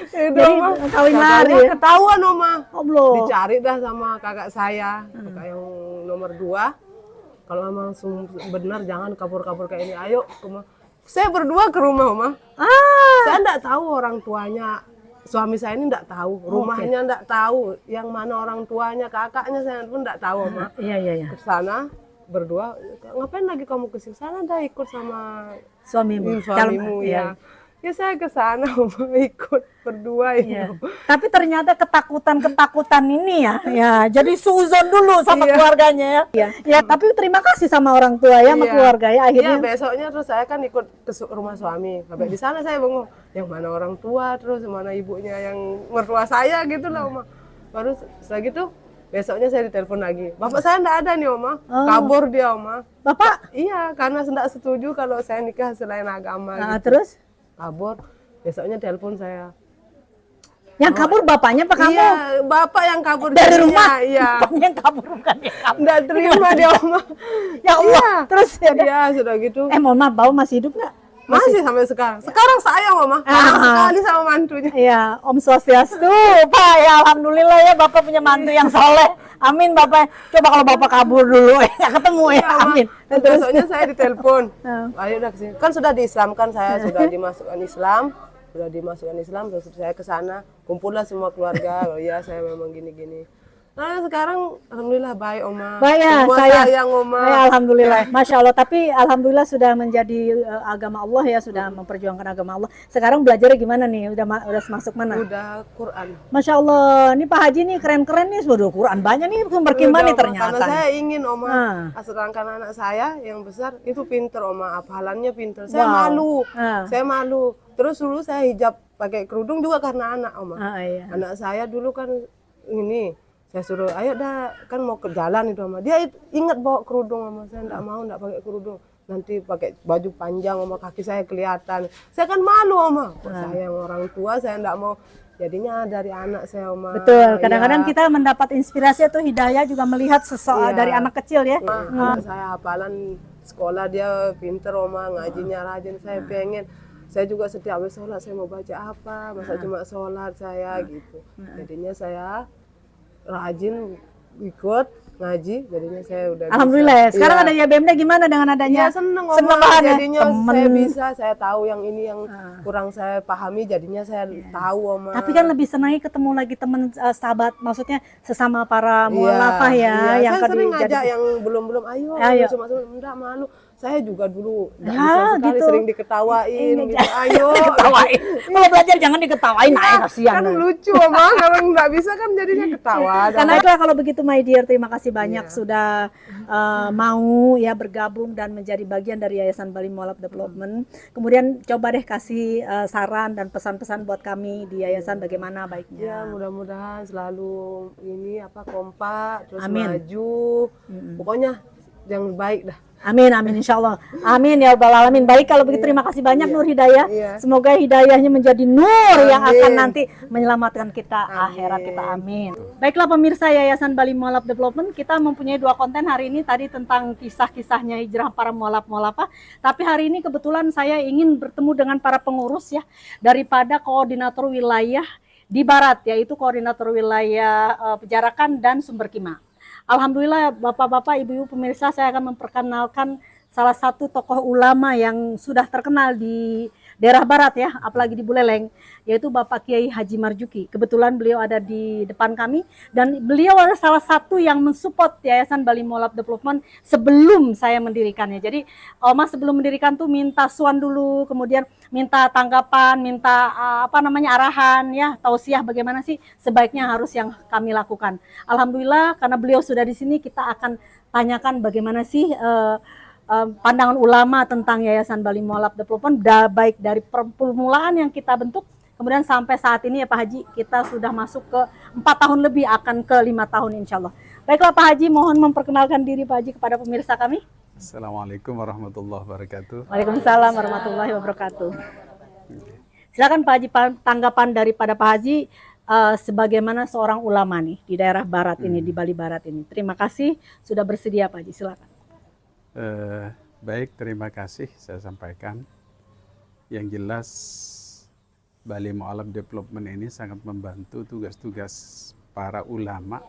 Itu, Jadi Oma. kawin Katanya lari ya. ketahuan Oma. Oh belum. Dicari dah sama kakak saya, kakak yang nomor 2. Kalau memang benar jangan kabur-kabur kayak ini. Ayo, saya berdua ke rumah Oma. Saya enggak tahu orang tuanya. Suami saya ini enggak tahu, rumahnya enggak tahu, yang mana orang tuanya, kakaknya saya pun enggak tahu Oma. Iya. Ke sana berdua, ngapain lagi kamu ke sana? Dah ikut sama Suamimu. suamimu Iya. Ya saya ke sana Oma, ikut berdua Iya. itu. Tapi ternyata ketakutan ini ya jadi suzon dulu sama Iya. keluarganya ya. Ya, tapi terima kasih sama orang tua ya, sama Iya. keluarga ya Iya, akhirnya. besoknya terus saya kan ikut ke rumah suami. Sampai di sana saya bengong, yang mana orang tua, terus mana ibunya yang mertua saya gitu lah Oma. Baru setelah gitu besoknya saya ditelepon lagi. Bapak saya enggak ada nih Oma, kabur dia Oma. Bapak, Iya, karena enggak setuju kalau saya nikah selain agama gitu. terus Kabur, besoknya telepon saya. yang kabur bapaknya apa kamu? Iya, bapak yang kabur Dari jadinya, rumah? Iya. Bapaknya yang kabur bukan dia kabur. Enggak terima dia Oma. Ya Allah. Iya. Terus ya udah. Iya, sudah gitu. Mohon maaf, Bau masih hidup nggak? Masih sampai sekarang. Sekarang saya Mama, sayang sekali sama mantunya. Iya, Om Swastiastu, Pak. Ya alhamdulillah ya Bapak punya mantu yang soleh. Amin Bapak. Coba kalau Bapak kabur dulu, nggak ketemu ya. Iya, Ma. Amin. Dan besoknya saya ditelepon. Ayo udah kesini. Kan sudah diislamkan saya, sudah dimasukkan Islam. Terus saya ke sana, kumpullah semua keluarga. Oh iya, saya memang gini-gini. Nah sekarang alhamdulillah baik Oma. Baik ya, Semua saya sayang Oma. Ya, alhamdulillah. Masya Allah. Tapi alhamdulillah sudah menjadi agama Allah ya, sudah memperjuangkan agama Allah. Sekarang belajarnya gimana nih? Udah masuk mana? Udah Quran. Masya Allah. Ini Pak Haji nih keren-keren nih. Sudah Quran banyak nih sumber kiman nih Udah, Oma. ternyata. Karena saya ingin Oma, Ah. sedangkan anak saya yang besar itu pinter Oma, hafalannya pinter. Saya Wow. malu, Ah. saya malu. Terus dulu saya hijab pakai kerudung juga karena anak Oma. Iya. Anak saya dulu kan ini, saya suruh ayo dah kan mau ke jalan itu Oma. Dia ingat bawa kerudung Oma. Saya enggak mau, enggak pakai kerudung. Nanti pakai baju panjang Oma, kaki saya kelihatan. Saya kan malu Oma. Saya yang orang tua, saya enggak mau. Jadinya dari anak saya Oma. Betul. Kadang-kadang Iya. kita mendapat inspirasi atau hidayah juga melihat Iya. dari anak kecil ya. Anak saya hafalan sekolah dia pinter Oma, ngajinya rajin. Saya pengen, saya juga setiap habis sholat saya mau baca apa, masa cuma sholat saya gitu. Jadinya saya rajin ikut ngaji, jadinya saya udah Alhamdulillah ya. bisa. Sekarang Iya. ada YBMD gimana dengan adanya? Ya seneng Oma, Seneng banget ya. jadinya Temen. saya bisa, saya tahu yang ini yang kurang saya pahami, jadinya saya tahu Oma. Tapi kan lebih senangnya ketemu lagi teman sahabat, maksudnya sesama para mualafah ya, iya. yang Saya kan sering dijadi- ngajak yang belum ayo, Ayo. cuma enggak malu. Saya juga dulu enggak Ya, bisa sekali, gitu. sering diketawain gitu. Ayo. diketawain. Kalau belajar jangan diketawain, kasihan. Kan lucu Oma, kalau enggak bisa kan jadinya ketawa. Karena itulah kalau begitu my dear, terima kasih banyak sudah mau ya bergabung dan menjadi bagian dari Yayasan Bali Mualaf Development. Kemudian coba deh kasih saran dan pesan-pesan buat kami di yayasan bagaimana Ya, baiknya. mudah-mudahan selalu ini kompak, terus Amin. maju. Pokoknya yang baik dah. Amin, amin, insya Allah. Amin ya Rabbal Alamin. Baik, kalau begitu terima kasih banyak Nur Hidayah. Iya. Semoga hidayahnya menjadi nur yang Amin. akan nanti menyelamatkan kita akhirat kita. Amin. Baiklah pemirsa Yayasan Bali Mualaf Development, kita mempunyai 2 konten hari ini, tadi tentang kisah-kisahnya hijrah para mualaf-mualafah. Tapi hari ini kebetulan saya ingin bertemu dengan para pengurus ya, daripada koordinator wilayah di Barat, yaitu koordinator wilayah Pejarakan dan Sumber Kima. Alhamdulillah Bapak-bapak, Ibu-ibu pemirsa, saya akan memperkenalkan salah satu tokoh ulama yang sudah terkenal di daerah Barat ya, apalagi di Buleleng, yaitu Bapak Kiai Haji Marjuki. Kebetulan beliau ada di depan kami dan beliau adalah salah satu yang mensupport Yayasan Bali Mualaf Development sebelum saya mendirikannya. Jadi Oma sebelum mendirikan tuh minta suan dulu, kemudian minta tanggapan, minta arahan ya, tausiah bagaimana sih sebaiknya harus yang kami lakukan. Alhamdulillah karena beliau sudah di sini, kita akan tanyakan bagaimana sih pandangan ulama tentang Yayasan Bali Mualaf Development, baik dari permulaan yang kita bentuk, kemudian sampai saat ini ya Pak Haji, kita sudah masuk ke 4 tahun lebih, akan ke 5 tahun insya Allah. Baiklah Pak Haji, mohon memperkenalkan diri Pak Haji kepada pemirsa kami. Assalamualaikum warahmatullahi wabarakatuh. Waalaikumsalam warahmatullahi wabarakatuh. Silakan Pak Haji, tanggapan daripada Pak Haji sebagaimana seorang ulama nih di daerah Barat ini, di Bali Barat ini. Terima kasih sudah bersedia Pak Haji, silakan. Baik, terima kasih saya sampaikan. Yang jelas Bali Mualaf Development ini sangat membantu tugas-tugas para ulama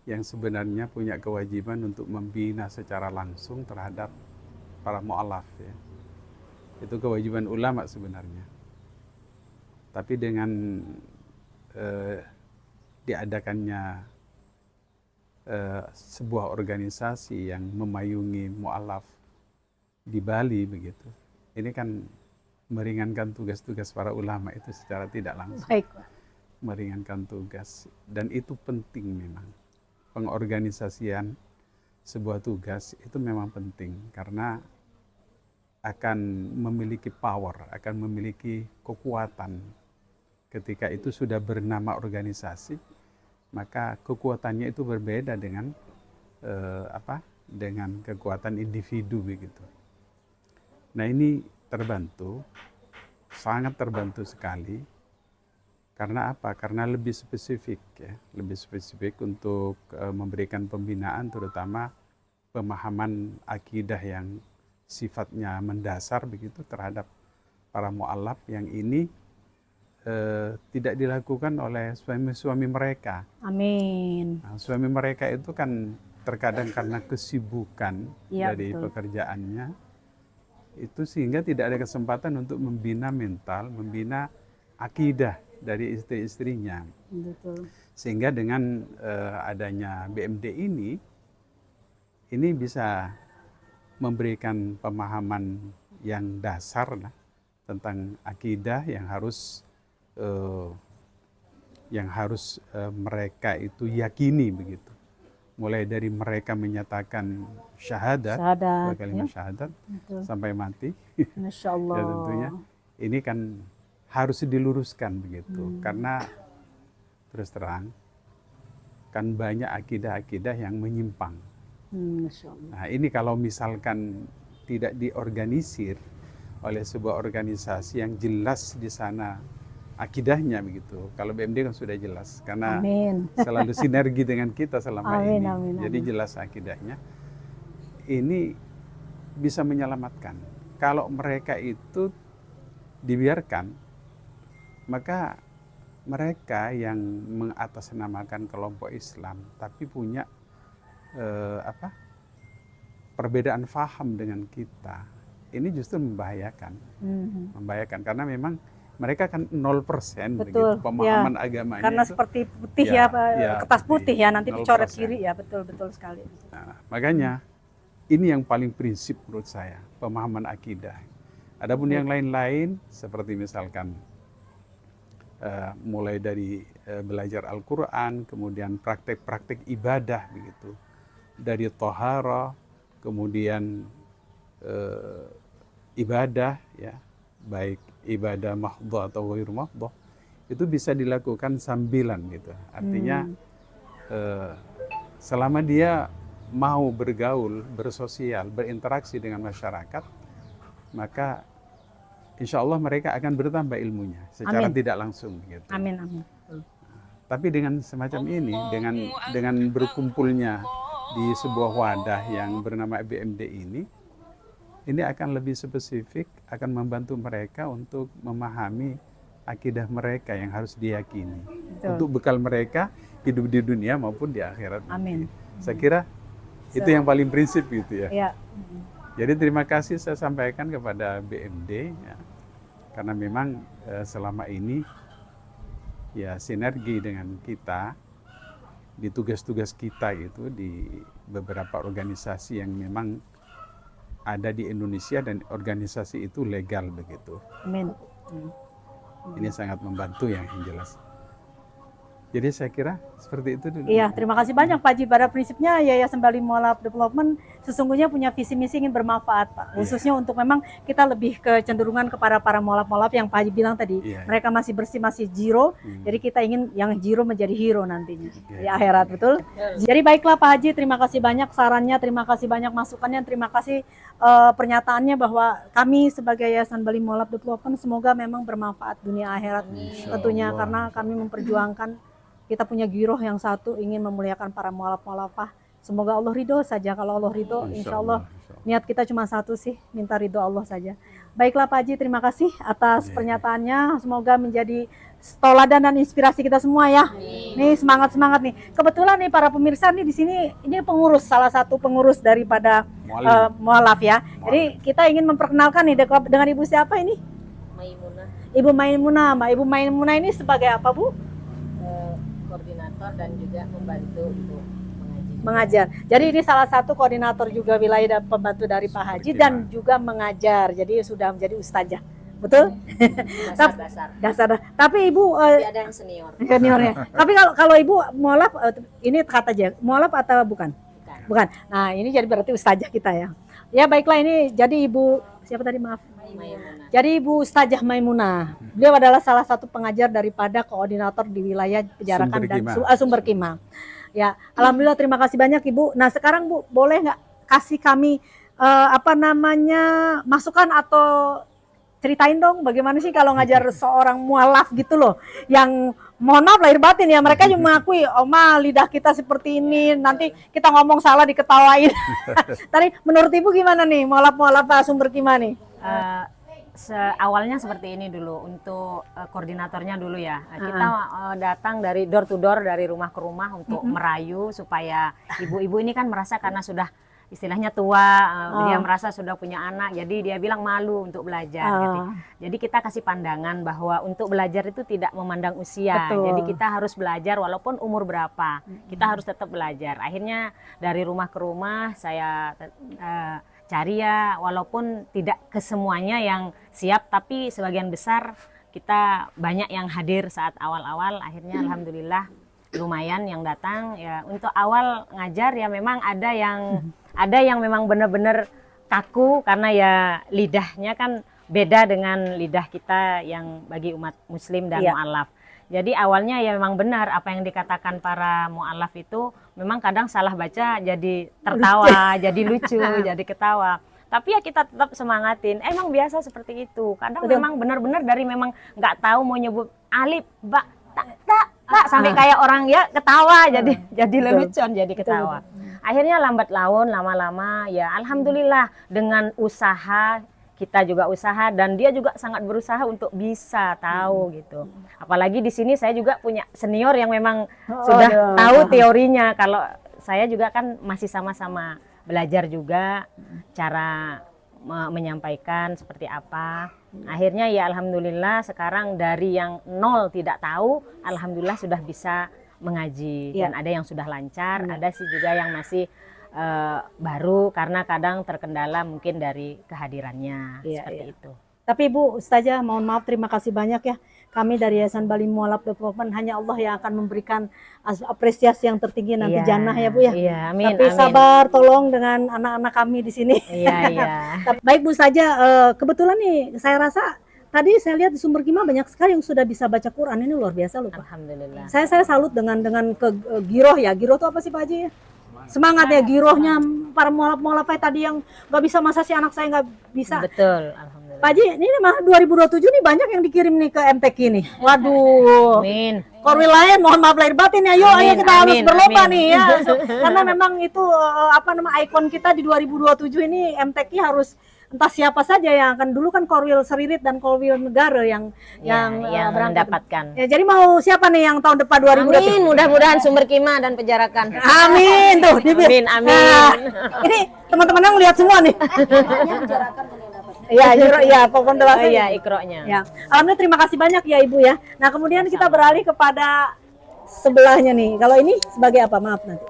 yang sebenarnya punya kewajiban untuk membina secara langsung terhadap para mualaf ya. Itu kewajiban ulama sebenarnya. Tapi dengan diadakannya sebuah organisasi yang memayungi mu'alaf di Bali begitu, ini kan meringankan tugas-tugas para ulama itu secara tidak langsung. Baik. Meringankan tugas, dan itu penting memang. Pengorganisasian sebuah tugas itu memang penting karena akan memiliki power, akan memiliki kekuatan. Ketika itu sudah bernama organisasi, maka kekuatannya itu berbeda dengan dengan kekuatan individu begitu. Nah, ini terbantu, sangat terbantu sekali. Karena apa? Karena lebih spesifik ya, lebih spesifik untuk memberikan pembinaan, terutama pemahaman akidah yang sifatnya mendasar begitu terhadap para mu'alaf yang ini tidak dilakukan oleh suami-suami mereka. Amin. Nah, suami mereka itu kan terkadang karena kesibukan dari betul. pekerjaannya itu sehingga tidak ada kesempatan untuk membina mental, membina akidah dari istri-istrinya. Betul. Sehingga dengan adanya BMD ini bisa memberikan pemahaman yang dasar lah, tentang akidah yang harus mereka itu yakini begitu. Mulai dari mereka menyatakan syahadat, kalimat syahadat Betul. sampai mati. Masya Allah. Ya, tentunya ini kan harus diluruskan begitu, karena terus terang kan banyak akidah-akidah yang menyimpang. Masya Allah. Nah, ini kalau misalkan tidak diorganisir oleh sebuah organisasi yang jelas di sana akidahnya begitu. Kalau BMD kan sudah jelas karena Amin. selalu sinergi dengan kita selama Amin, ini. amin, Jadi amin. jelas akidahnya. Ini bisa menyelamatkan. Kalau mereka itu dibiarkan, maka mereka yang mengatasnamakan kelompok Islam tapi punya perbedaan faham dengan kita, ini justru membahayakan. Membahayakan karena memang mereka kan 0% begitu pemahaman agamanya. Karena itu, seperti putih kertas putih ya, nanti 0%. dicoret kiri ya, betul sekali. Nah, makanya ini yang paling prinsip menurut saya, pemahaman akidah. Adapun yang lain-lain seperti misalkan mulai dari belajar Al-Quran, kemudian praktek-praktek ibadah begitu, dari tohara, kemudian ibadah ya, baik ibadah mahdhah atau ghair mahdhah, itu bisa dilakukan sambilan gitu. Artinya selama dia mau bergaul, bersosial, berinteraksi dengan masyarakat, maka insya Allah mereka akan bertambah ilmunya secara tidak langsung gitu. Amin. Tapi dengan semacam ini, dengan berkumpulnya di sebuah wadah yang bernama BMD ini akan lebih spesifik, akan membantu mereka untuk memahami akidah mereka yang harus diyakini. Betul. Untuk bekal mereka hidup di dunia maupun di akhirat. Amin. Saya kira itu yang paling prinsip gitu ya. Ya. Jadi terima kasih saya sampaikan kepada BMD ya, karena memang selama ini ya sinergi dengan kita di tugas-tugas kita itu di beberapa organisasi yang memang ada di Indonesia dan organisasi itu legal begitu. Amin. Ini sangat membantu yang jelas. Jadi saya kira seperti itu dulu. Iya, terima kasih banyak Pak Haji. Pada prinsipnya Yayasan Bali Mu'alaf Development sesungguhnya punya visi misi ingin bermanfaat Pak. Khususnya untuk memang kita lebih kecenderungan kepada para mu'alaf-mu'alaf yang Pak Haji bilang tadi. Mereka masih bersih, masih zero. Jadi kita ingin yang zero menjadi hero nantinya di akhirat, betul? Jadi baiklah Pak Haji, terima kasih banyak sarannya, terima kasih banyak masukannya, terima kasih pernyataannya bahwa kami sebagai Yayasan Bali Mu'alaf Development semoga memang bermanfaat dunia akhirat tentunya, karena kami memperjuangkan kita punya giroh yang satu, ingin memuliakan para mu'alaf-mu'alafah. Semoga Allah ridho saja. Kalau Allah ridho, insya Allah niat kita cuma satu sih, minta ridho Allah saja. Baiklah Pak Haji, terima kasih atas pernyataannya. Semoga menjadi toladan dan inspirasi kita semua ya. Nih semangat nih. Kebetulan nih para pemirsa nih di sini ini pengurus, salah satu pengurus daripada mualaf ya. Jadi kita ingin memperkenalkan nih dengan Ibu siapa ini? Maimunah, Ibu Maimunah. Mbak Ibu Maimunah ini sebagai apa, Bu? koordinator dan juga membantu untuk mengaji. Mengajar. Jadi ini salah satu koordinator juga wilayah dan pembantu dari Pak Haji dan juga mengajar. Jadi sudah menjadi ustazah. Betul? Dasar. Tapi Ibu Tapi ada yang senior. seniornya. Tapi kalau Ibu mualaf ini kata aja, mualaf atau bukan? Bukan. Nah, ini jadi berarti ustazah kita ya. Ya baiklah, ini jadi Ibu siapa tadi, maaf? Maimunah. Jadi Ibu Ustazah Maimunah. Beliau adalah salah satu pengajar daripada koordinator di wilayah Pejarakan dan Sumber Kima. Ya, alhamdulillah, terima kasih banyak Ibu. Nah, sekarang Bu, boleh nggak kasih kami masukan atau ceritain dong bagaimana sih kalau ngajar seorang mualaf gitu loh, yang mohon maaf lahir batin ya, mereka cuma mengakui, Oma lidah kita seperti ini, nanti kita ngomong salah diketawain. Tadi menurut Ibu gimana nih mualaf-mualaf Sumber Kima nih? Awalnya seperti ini dulu untuk koordinatornya dulu ya. Kita datang dari door to door, dari rumah ke rumah untuk merayu supaya ibu-ibu ini kan merasa karena sudah istilahnya tua, dia merasa sudah punya anak, jadi dia bilang malu untuk belajar. Jadi kita kasih pandangan bahwa untuk belajar itu tidak memandang usia. Betul. Jadi kita harus belajar walaupun umur berapa, kita harus tetap belajar. Akhirnya dari rumah ke rumah saya cari ya, walaupun tidak kesemuanya yang siap, tapi sebagian besar kita banyak yang hadir saat awal-awal. Akhirnya alhamdulillah lumayan yang datang ya. Untuk awal ngajar ya memang ada yang memang benar-benar kaku karena ya lidahnya kan beda dengan lidah kita yang bagi umat muslim dan mu'alaf. Jadi awalnya ya memang benar apa yang dikatakan para mu'alaf itu memang kadang salah baca jadi tertawa, jadi lucu, jadi ketawa. Tapi ya kita tetap semangatin, emang biasa seperti itu. Kadang memang benar-benar dari memang nggak tahu mau nyebut alif, ba, tak sampai kayak orang ya ketawa, jadi lelucon, jadi ketawa. Akhirnya lambat laun, lama-lama ya alhamdulillah dengan usaha, kita juga usaha dan dia juga sangat berusaha untuk bisa tahu gitu. Apalagi di sini saya juga punya senior yang memang sudah tahu teorinya. Kalau saya juga kan masih sama-sama belajar juga cara menyampaikan seperti apa. Akhirnya ya alhamdulillah sekarang dari yang nol tidak tahu, alhamdulillah sudah bisa mengaji dan ada yang sudah lancar, ada sih juga yang masih baru karena kadang terkendala mungkin dari kehadirannya seperti itu. Tapi Ibu Ustazah, mohon maaf, terima kasih banyak ya. Kami dari Yayasan Bali Mualaf Development hanya Allah yang akan memberikan apresiasi yang tertinggi nanti jannah ya Bu ya. Iya, amin. Tapi sabar, tolong dengan anak-anak kami di sini. Iya. Baik Bu Ustazah, kebetulan nih saya rasa tadi saya lihat di Sumber Kima banyak sekali yang sudah bisa baca Quran, ini luar biasa loh Pak. Alhamdulillah. Saya salut dengan giroh ya. Giroh itu apa sih Pak Haji ya? Semangat ya girohnya para mualaf-mualaf tadi yang nggak bisa, masa si anak saya nggak bisa. Betul, alhamdulillah. Pak Haji, ini mah 2027 nih banyak yang dikirim nih ke MTQ nih. Waduh. Amin. Korwil lain, mohon maaf lahir batin ya. Ayo kita harus berlomba nih ya. Karena memang itu ikon kita di 2027 ini MTQ harus entah siapa saja yang akan, dulu kan Korwil Seririt dan Korwil Negara yang mendapatkan. Ya, jadi mau siapa nih yang tahun depan 2027? Amin, mudah-mudahan Sumber Kima dan Pejarakan. Amin tuh. Amin. Nah, ini teman-teman yang lihat semua nih. Iya, konsentrasi. Iya, ikronya. Ya. Alhamdulillah, terima kasih banyak ya Ibu ya. Nah, kemudian kita beralih kepada sebelahnya nih. Kalau ini sebagai apa? Maaf nanti.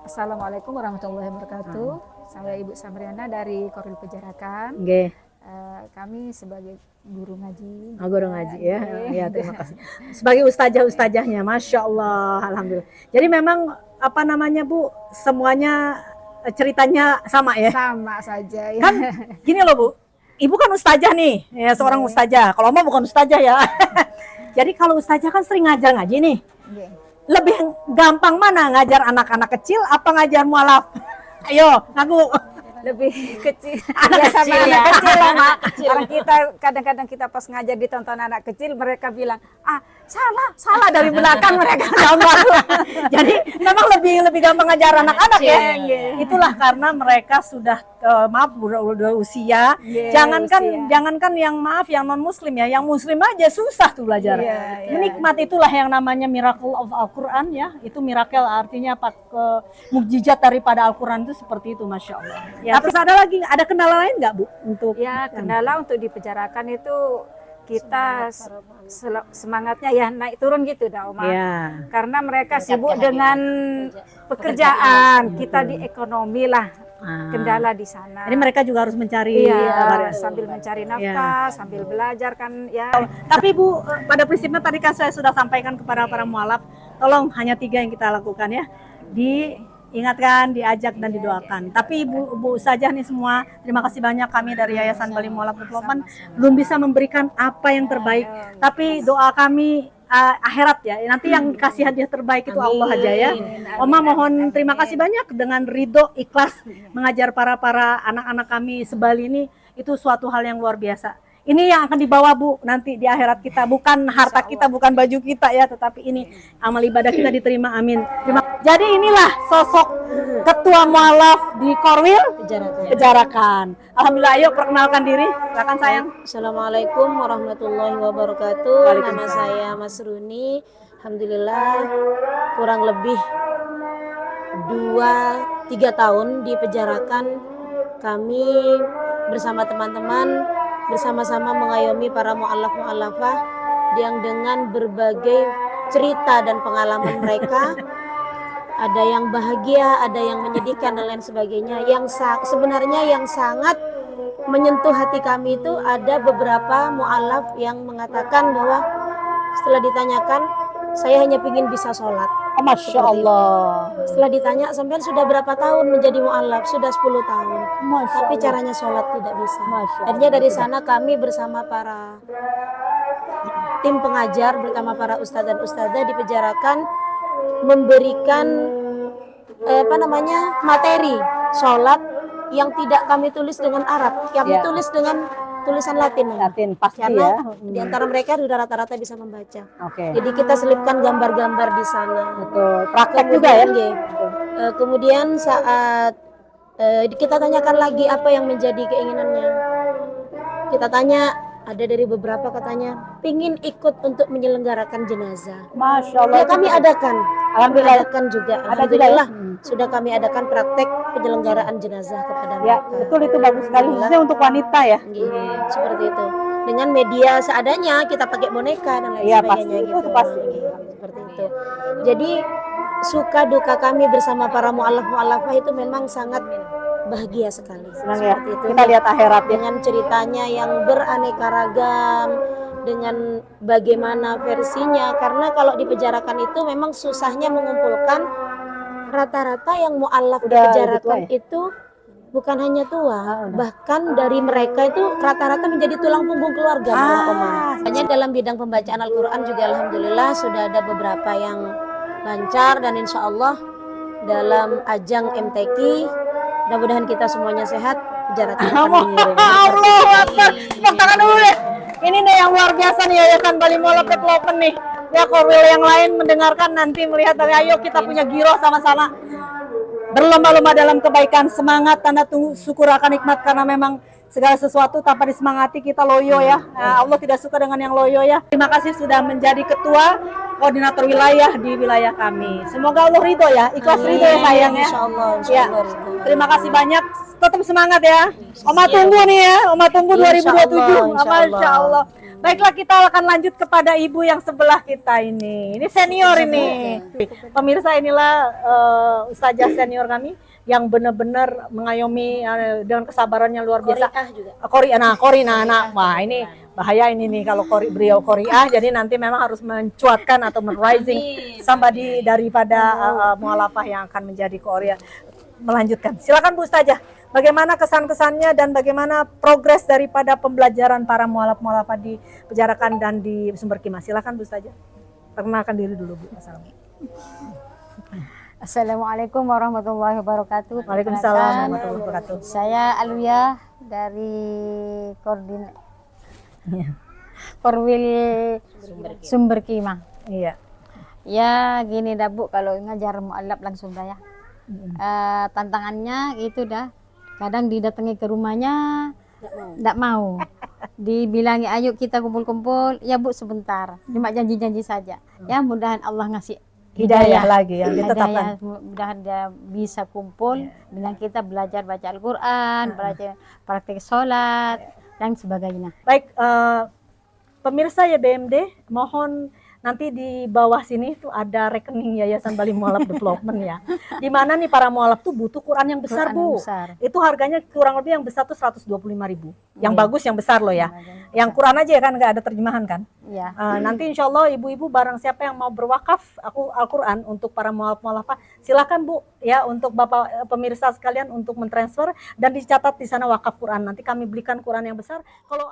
Assalamualaikum warahmatullahi wabarakatuh. Saya Ibu Samriana dari Korwil Pejarakan. Nggih. Kami sebagai guru ngaji. Guru ngaji ya. Ya, terima kasih. Sebagai ustazah-ustazahnya, Masya Allah, alhamdulillah. Jadi memang apa namanya Bu, semuanya ceritanya sama ya? Sama saja ya. Kan gini loh Bu, Ibu kan ustazah nih, ya seorang ustazah. Kalau Oma bukan ustazah ya. Jadi kalau ustazah kan sering ngajar ngaji nih. Lebih gampang mana ngajar anak-anak kecil apa ngajar mualaf? Ayo, ngaku. lebih kecil. Ya sama anak kecil lah, Mak. Orang kita kadang-kadang kita pas ngajar ditonton anak kecil, mereka bilang, salah dari belakang mereka gambar. Jadi memang lebih gampang ngajar anak-anak ya. Iya. Itulah karena mereka sudah maaf udah usia. Iya, Jangankan yang maaf yang non muslim ya, yang muslim aja susah tuh belajar. Iya. Menikmat itulah yang namanya miracle of Al-Quran ya. Itu miracle artinya mukjizat daripada Al-Quran itu seperti itu, masya Allah. Ya, terus ada kendala lain nggak Bu untuk? Ya, kendala untuk dipejarakan itu kita semangatnya ya naik turun gitu dah Oma. Ya. Karena mereka sibuk dengan pekerjaan, kita di ekonomi lah kendala di sana. Jadi mereka juga harus mencari sambil mencari nafkah, sambil belajar kan ya. Tapi Bu, pada prinsipnya tadi kan saya sudah sampaikan kepada para mualaf, tolong hanya 3 yang kita lakukan ya. Diingatkan, diajak, dan didoakan. Tapi Bu Ustazah nih semua, terima kasih banyak kami dari Yayasan Bali Mualaf Development belum bisa memberikan apa yang terbaik. Tapi doa kami akhirat ya, nanti yang kasih hadiah terbaik itu Allah aja ya. Oma mohon terima kasih banyak dengan ridho ikhlas mengajar para anak-anak kami sebali ini, itu suatu hal yang luar biasa. Ini yang akan dibawa Bu nanti di akhirat kita, bukan harta kita, bukan baju kita ya, tetapi ini amal ibadah kita diterima, amin. Jadi inilah sosok ketua mualaf di Korwil Pejarakan. Alhamdulillah, ayo perkenalkan diri, silakan sayang. Assalamualaikum warahmatullahi wabarakatuh. Nama saya Mas Runi. Alhamdulillah kurang lebih 2-3 tahun di Pejarakan, kami bersama teman-teman bersama-sama mengayomi para mu'alaf-mu'alafah yang dengan berbagai cerita dan pengalaman mereka, ada yang bahagia, ada yang menyedihkan dan lain sebagainya. Yang sebenarnya yang sangat menyentuh hati kami itu ada beberapa mu'alaf yang mengatakan bahwa setelah ditanyakan, saya hanya ingin bisa sholat. Masya Allah. Setelah ditanya, sampean sudah berapa tahun menjadi mu'alaf? Sudah 10 tahun. Tapi caranya sholat tidak bisa. Akhirnya dari sana kami bersama para tim pengajar, bersama para ustadz dan ustadzah di Pejarakan memberikan materi sholat yang tidak kami tulis dengan Arab, kami tulis dengan tulisan Latin pasti karena ya. di antara mereka sudah rata-rata bisa membaca. Oke. Jadi kita selipkan gambar-gambar di sana. Betul. Praktek juga ya. Kemudian saat kita tanyakan lagi apa yang menjadi keinginannya. Kita tanya, ada dari beberapa katanya pingin ikut untuk menyelenggarakan jenazah. Masya Allah. Ya kami adakan. Alhamdulillah. Adakan juga. Ada Alhamdulillah juga ya? sudah kami adakan praktek penyelenggaraan jenazah kepada Ya, mereka. betul, itu bagus sekali khususnya untuk wanita ya. Seperti itu. Dengan media seadanya, kita pakai boneka dan lain Iya, sebagainya pasti. Itu pasti. seperti itu. Jadi suka duka kami bersama para mu'alaf-mu'alafah itu memang sangat bahagia sekali. Senang ya. Seperti itu. Kita lihat akhirat ya. Dengan ceritanya yang beraneka ragam, dengan bagaimana versinya, karena kalau di Pejarakan itu memang susahnya mengumpulkan rata-rata yang mu'alaf di Pejarakan itu bukan hanya tua, bahkan dari mereka itu rata-rata menjadi tulang punggung keluarga malah Oma. Hanya dalam bidang pembacaan Al-Quran juga alhamdulillah sudah ada beberapa yang lancar, dan insya Allah dalam ajang MTQ mudah-mudahan kita semuanya sehat. Pejarakan akan mengirim. Allahu Akbar. Tepuk tangan dulu deh. Ini nih yang luar biasa nih Yayasan Bali Mualaf Development nih. Ya, Korwil yang lain mendengarkan nanti melihat dari ayo kita punya giro sama-sama berlomba-lomba dalam kebaikan, semangat, tanda syukur akan nikmat, karena memang segala sesuatu tanpa disemangati kita loyo ya. Nah, Allah tidak suka dengan yang loyo ya. Terima kasih sudah menjadi ketua koordinator wilayah di wilayah kami. Semoga Allah ridho ya, ikhlas ridho ya sayang ya. Insyaallah, Ya, terima kasih banyak. Tetap semangat ya. Oma tunggu nih ya, Oma tunggu 2027. Masya Allah. Baiklah, kita akan lanjut kepada ibu yang sebelah kita ini. Ini senior ini. Pemirsa, inilah ustazah senior kami yang benar-benar mengayomi dengan kesabarannya luar biasa. Korina. Wah, ini bahaya ini nih kalau beliau Koriah, jadi nanti memang harus mencuatkan atau merising somebody daripada mualafah yang akan menjadi Koriah. Melanjutkan. Silakan Bu Ustazah. Bagaimana kesan-kesannya dan bagaimana progres daripada pembelajaran para mualaf-mualafah di Pejarakan dan di Sumber Kimah? Silakan Bu Ustazah. Perkenalkan diri dulu Bu. Assalamualaikum. Assalamualaikum warahmatullahi wabarakatuh. Waalaikumsalam Perkenalkan, warahmatullahi wabarakatuh. Saya Aluya dari Korwil Sumber Kima. Iya. Ya gini dah Bu, kalau ngajar mualaf langsung dah ya. Tantangannya itu dah, kadang didatangi ke rumahnya tidak mau. Dibilangi ayo kita kumpul-kumpul, ya Bu sebentar, cuma janji-janji saja. Ya mudahan Allah ngasih Hidayah lagi yang ditetapkan. mudahan dia bisa kumpul dengan kita belajar baca Al-Quran, belajar praktik sholat dan sebagainya. Baik, pemirsa ya BMD, mohon nanti di bawah sini tuh ada rekening Yayasan Bali Mualaf Development ya. Di mana nih para mualaf tuh butuh Quran yang besar, Quran yang Bu. besar. Itu harganya kurang lebih yang besar tuh 125.000. Yang Iya. bagus yang besar loh ya. Yang Quran aja kan nggak ada terjemahan kan. Ya. Nanti insya Allah ibu-ibu barang siapa yang mau berwakaf aku Al-Quran untuk para mualaf-mualafah, silakan Bu ya, untuk Bapak pemirsa sekalian untuk mentransfer dan dicatat di sana wakaf Quran. Nanti kami belikan Quran yang besar. Kalau